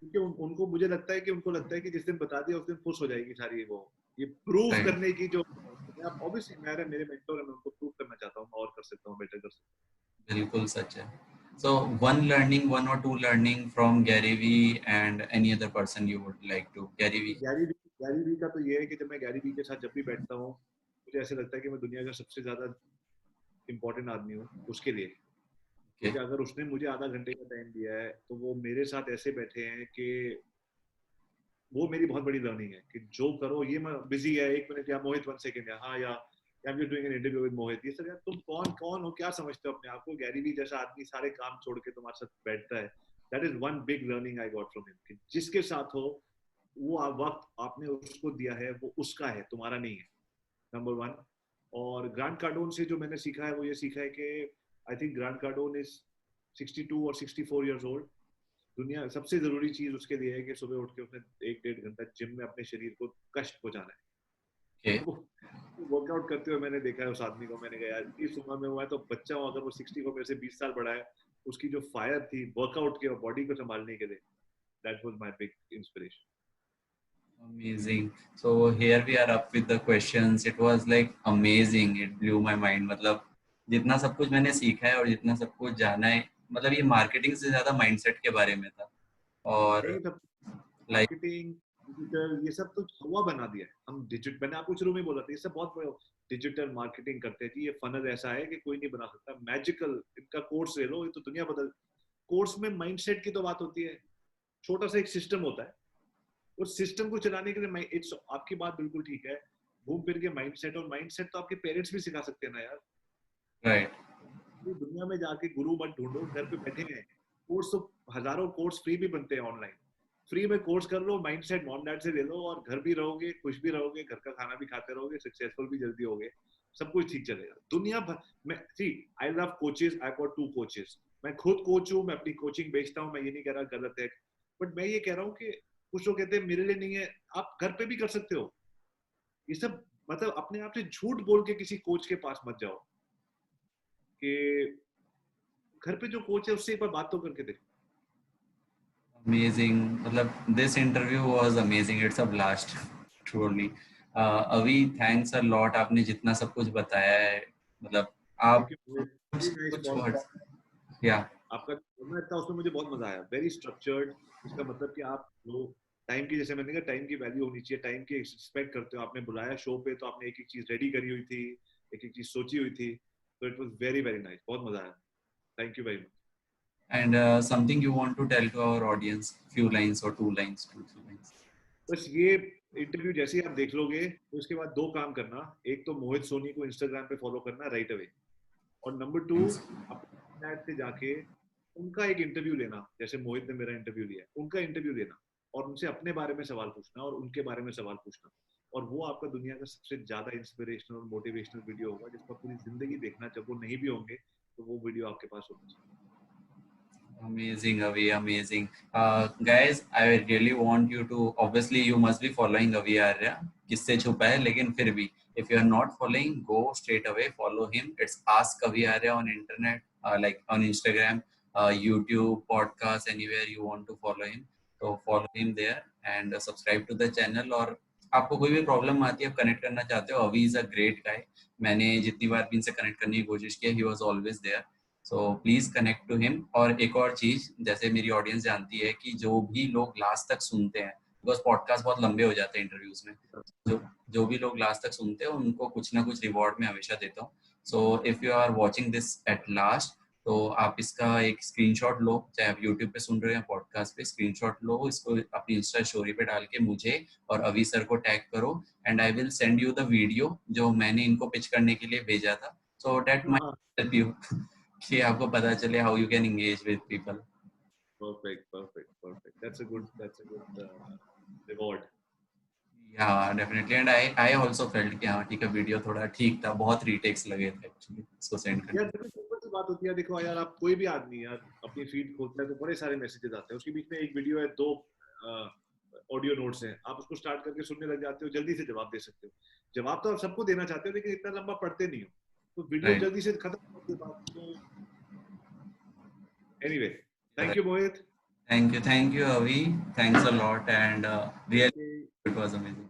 क्योंकि उनको मुझे लगता है कि उनको लगता है कि जिस दिन बता दिया उस दिन खुश हो जाएगी सारी वो ये प्रूव है. करने की जो ऑब्वियसली मेरे मेंटोर है मैं उनको प्रूव करना चाहता हूँ और कर सकता हूँ बेटर कर सकता बिल्कुल सच है. So one or two learning from Gary Vee and any other person you would like to. Gary Vee. हूँ. गैरी वी का तो ये है कि जब मैं गैरी वी के साथ जब भी बैठता हूँ मुझे ऐसा लगता है कि मैं दुनिया का सबसे ज्यादा इम्पोर्टेंट आदमी हूँ उसके लिए. Okay. क्योंकि अगर उसने मुझे आधा घंटे का टाइम दिया है तो वो मेरे साथ ऐसे बैठे हैं कि वो मेरी बहुत बड़ी लर्निंग है कि जो करो ये मैं बिजी है 1 मिनट या मोहित 1 सेकंड या हाँ या I'm just doing an interview with मोहित. ये सब यार तुम कौन हो क्या समझते हो अपने आप को. गैरी वी जैसा आदमी सारे काम छोड़ के तुम्हारे साथ बैठता है. That is one big learning I got from him कि जिसके साथ हो वो वक्त आपने उसको दिया है वो उसका है तुम्हारा नहीं है. Number one. और ग्रांट कार्डोन से जो मैंने सीखा है वो ये सीखा है कि I think grant Cardone is 62 और 64 ईयर्स ओल्ड. दुनिया सबसे जरूरी चीज उसके लिए है कि सुबह उठ के उसने 1-1.5 घंटा जिम में अपने शरीर को कष्ट पहुंचाना है. Okay. वो वर्कआउट करते हुए मैंने देखा है उस आदमी को. मैंने कहा यार इस उम्र में हुआ है तो बच्चा हो अगर वो 60 को मेरे से 20 साल बड़ा है उसकी जो फायर थी वर्कआउट के और बॉडी को संभालने के लिए that was my big inspiration. Amazing. So here we are up with the questions. It was like amazing. It blew my mind. मतलब जितना सब कुछ मैंने सीखा है और जितना सब कुछ जाना है, मतलब ये मार्केटिंग से ज्यादा माइंडसेट के बारे में था. और नहीं तब लाइक मार्केटिंग डिजिटल ये सब तो हवा बना दिया है. हम डिजिटल मैंने आपको शुरू में बोला था ये सब बहुत डिजिटल मार्केटिंग करते हैं जी. ये फनल ऐसा है कि कोई नहीं बना सकता. मैजिकल इनका कोर्स ले लो ये तो दुनिया बदल. कोर्स में माइंडसेट की तो बात होती है. छोटा सा एक सिस्टम होता है उस सिस्टम को चलाने के लिए इट्स आपकी बात बिल्कुल ठीक है. घूम फिर के माइंडसेट और माइंडसेट तो आपके पेरेंट्स भी सिखा सकते हैं ना यार. राइट. पूरी दुनिया में जाके गुरु मत ढूंढो घर पे बैठे हैं. कोर्स तो हजारों कोर्स फ्री भी बनते हैं ऑनलाइन. फ्री में कोर्स कर लो माइंडसेट मॉम डैड से ले लो और घर भी रहोगे खुश भी रहोगे घर का खाना भी खाते रहोगे सक्सेसफुल भी जल्दी होगे. सब कुछ ठीक चलेगा. दुनिया भर में see I love coaches. I got 2 coaches. मैं खुद कोच हूँ. मैं अपनी कोचिंग बेचता हूँ. मैं ये नहीं कह रहा गलत है बट मैं ये कह रहा हूँ कि कुछ लोग कहते हैं मेरे लिए नहीं है. आप घर पे भी कर सकते हो. ये सब मतलब अपने आप से झूठ बोल के किसी कोच के पास मत जाओ कि घर पे जो कोच है उससे एक बार बात तो करके देखो. अमेजिंग. मतलब this interview was amazing. It's a blast truly. अभी थैंक्स अ लॉट. आपने जितना सब कुछ बताया है, मतलब आप कुछ वेरी नाइस कुछ वर्ड्स. पॉडकास्ट. या. आपका फॉर्मेट था उसमें मुझे बहुत मजा आया. Very structured. इसका मतलब कि आप लोग टाइम की जैसे मैंने कहा टाइम की वैल्यू होनी चाहिए. टाइम की रिस्पेक्ट करते हो. आपने बुलाया शो पे तो आपने एक एक चीज रेडी करी हुई थी. एक एक चीज सोची हुई थी. तो it was very very nice. बहुत मजा आया. Thank you very much. And something you want to tell to our audience, few lines or two lines, two, three lines. बस ये इंटरव्यू जैसे ही आप देख लोगे तो उसके बाद 2 काम करना. एक तो मोहित सोनी को इंस्टाग्राम पे फॉलो करना राइट अवे. और नंबर 2 Thanks. अपने ऐप से जाके उनका एक इंटरव्यू लेना जैसे मोहित ने मेरा इंटरव्यू लिया. उनका इंटरव्यू लेना और उनसे अपने बारे में सवाल पूछना और उनके बारे में सवाल पूछना. और वो आपका दुनिया का सबसे ज्यादा इंस्पिरेशनल और मोटिवेशनल वीडियो होगा जिसको पूरी जिंदगी देखना. जब वो नहीं भी होंगे तो वो वीडियो आपके पास होना चाहिए. Amazing, Avi, amazing. Guys, I really want you to, obviously you must be following Avi Arya. किससे छुपा है, लेकिन फिर भी, if you are not following, go straight away, follow him. It's Ask Avi Arya on internet, like on Instagram, YouTube, podcast, anywhere you want to follow him. So follow him there and subscribe to the channel. और आपको कोई भी problem आती है, आप connect करना चाहते हो, अवी इज अ ग्रेट गाय. मैंने जितनी बार भी इनसे कनेक्ट करने की कोशिश की, he was always there. So please connect to him. और एक और चीज, जैसे मेरी ऑडियंस जानती है कि जो भी लोग लास्ट तक सुनते हैं, बिकॉज पॉडकास्ट बहुत लंबे हो जाते हैं इंटरव्यूज में, जो जो भी लोग लास्ट तक सुनते हैं उनको कुछ ना कुछ रिवॉर्ड में हमेशा देता हूँ. So if you are watching this at last, तो आप इसका एक स्क्रीनशॉट लो, चाहे आप यूट्यूब पे सुन रहे हो या पॉडकास्ट पे, स्क्रीनशॉट लो, इसको अपनी इंस्टा स्टोरी पे डाल के मुझे और अवी सर को टैग करो, and I will send you the video जो मैंने इनको पिच करने के लिए भेजा था. So that might help you कि आपको पता चले how you can engage with people. Perfect. That's a good reward. Yeah, definitely. And I also felt कि हाँ ठीक है, वीडियो थोड़ा ठीक था, बहुत रीटेक्स लगे थे एक्चुअली इसको सेंड करने. यार देखो सिंपल सी बात होती है, देखो यार आप कोई भी आदमी यार अपनी फीड खोलता है तो बड़े सारे मैसेजेस आते हैं, उसके बीच में एक वीडियो है, 2 ऑडियो नोट्स हैं, आप उसको स्टार्ट करके सुनने लग जाते हो, जल्दी से जवाब दे सकते हो. जवाब तो आप सबको देना चाहते हो, लेकिन इतना लंबा पढ़ते नहीं हो, तो वीडियो जल्दी से खत्म होने के बाद तो anyway. Thank you Mohit. Thank you, Avi. Thanks a lot, and really it was amazing.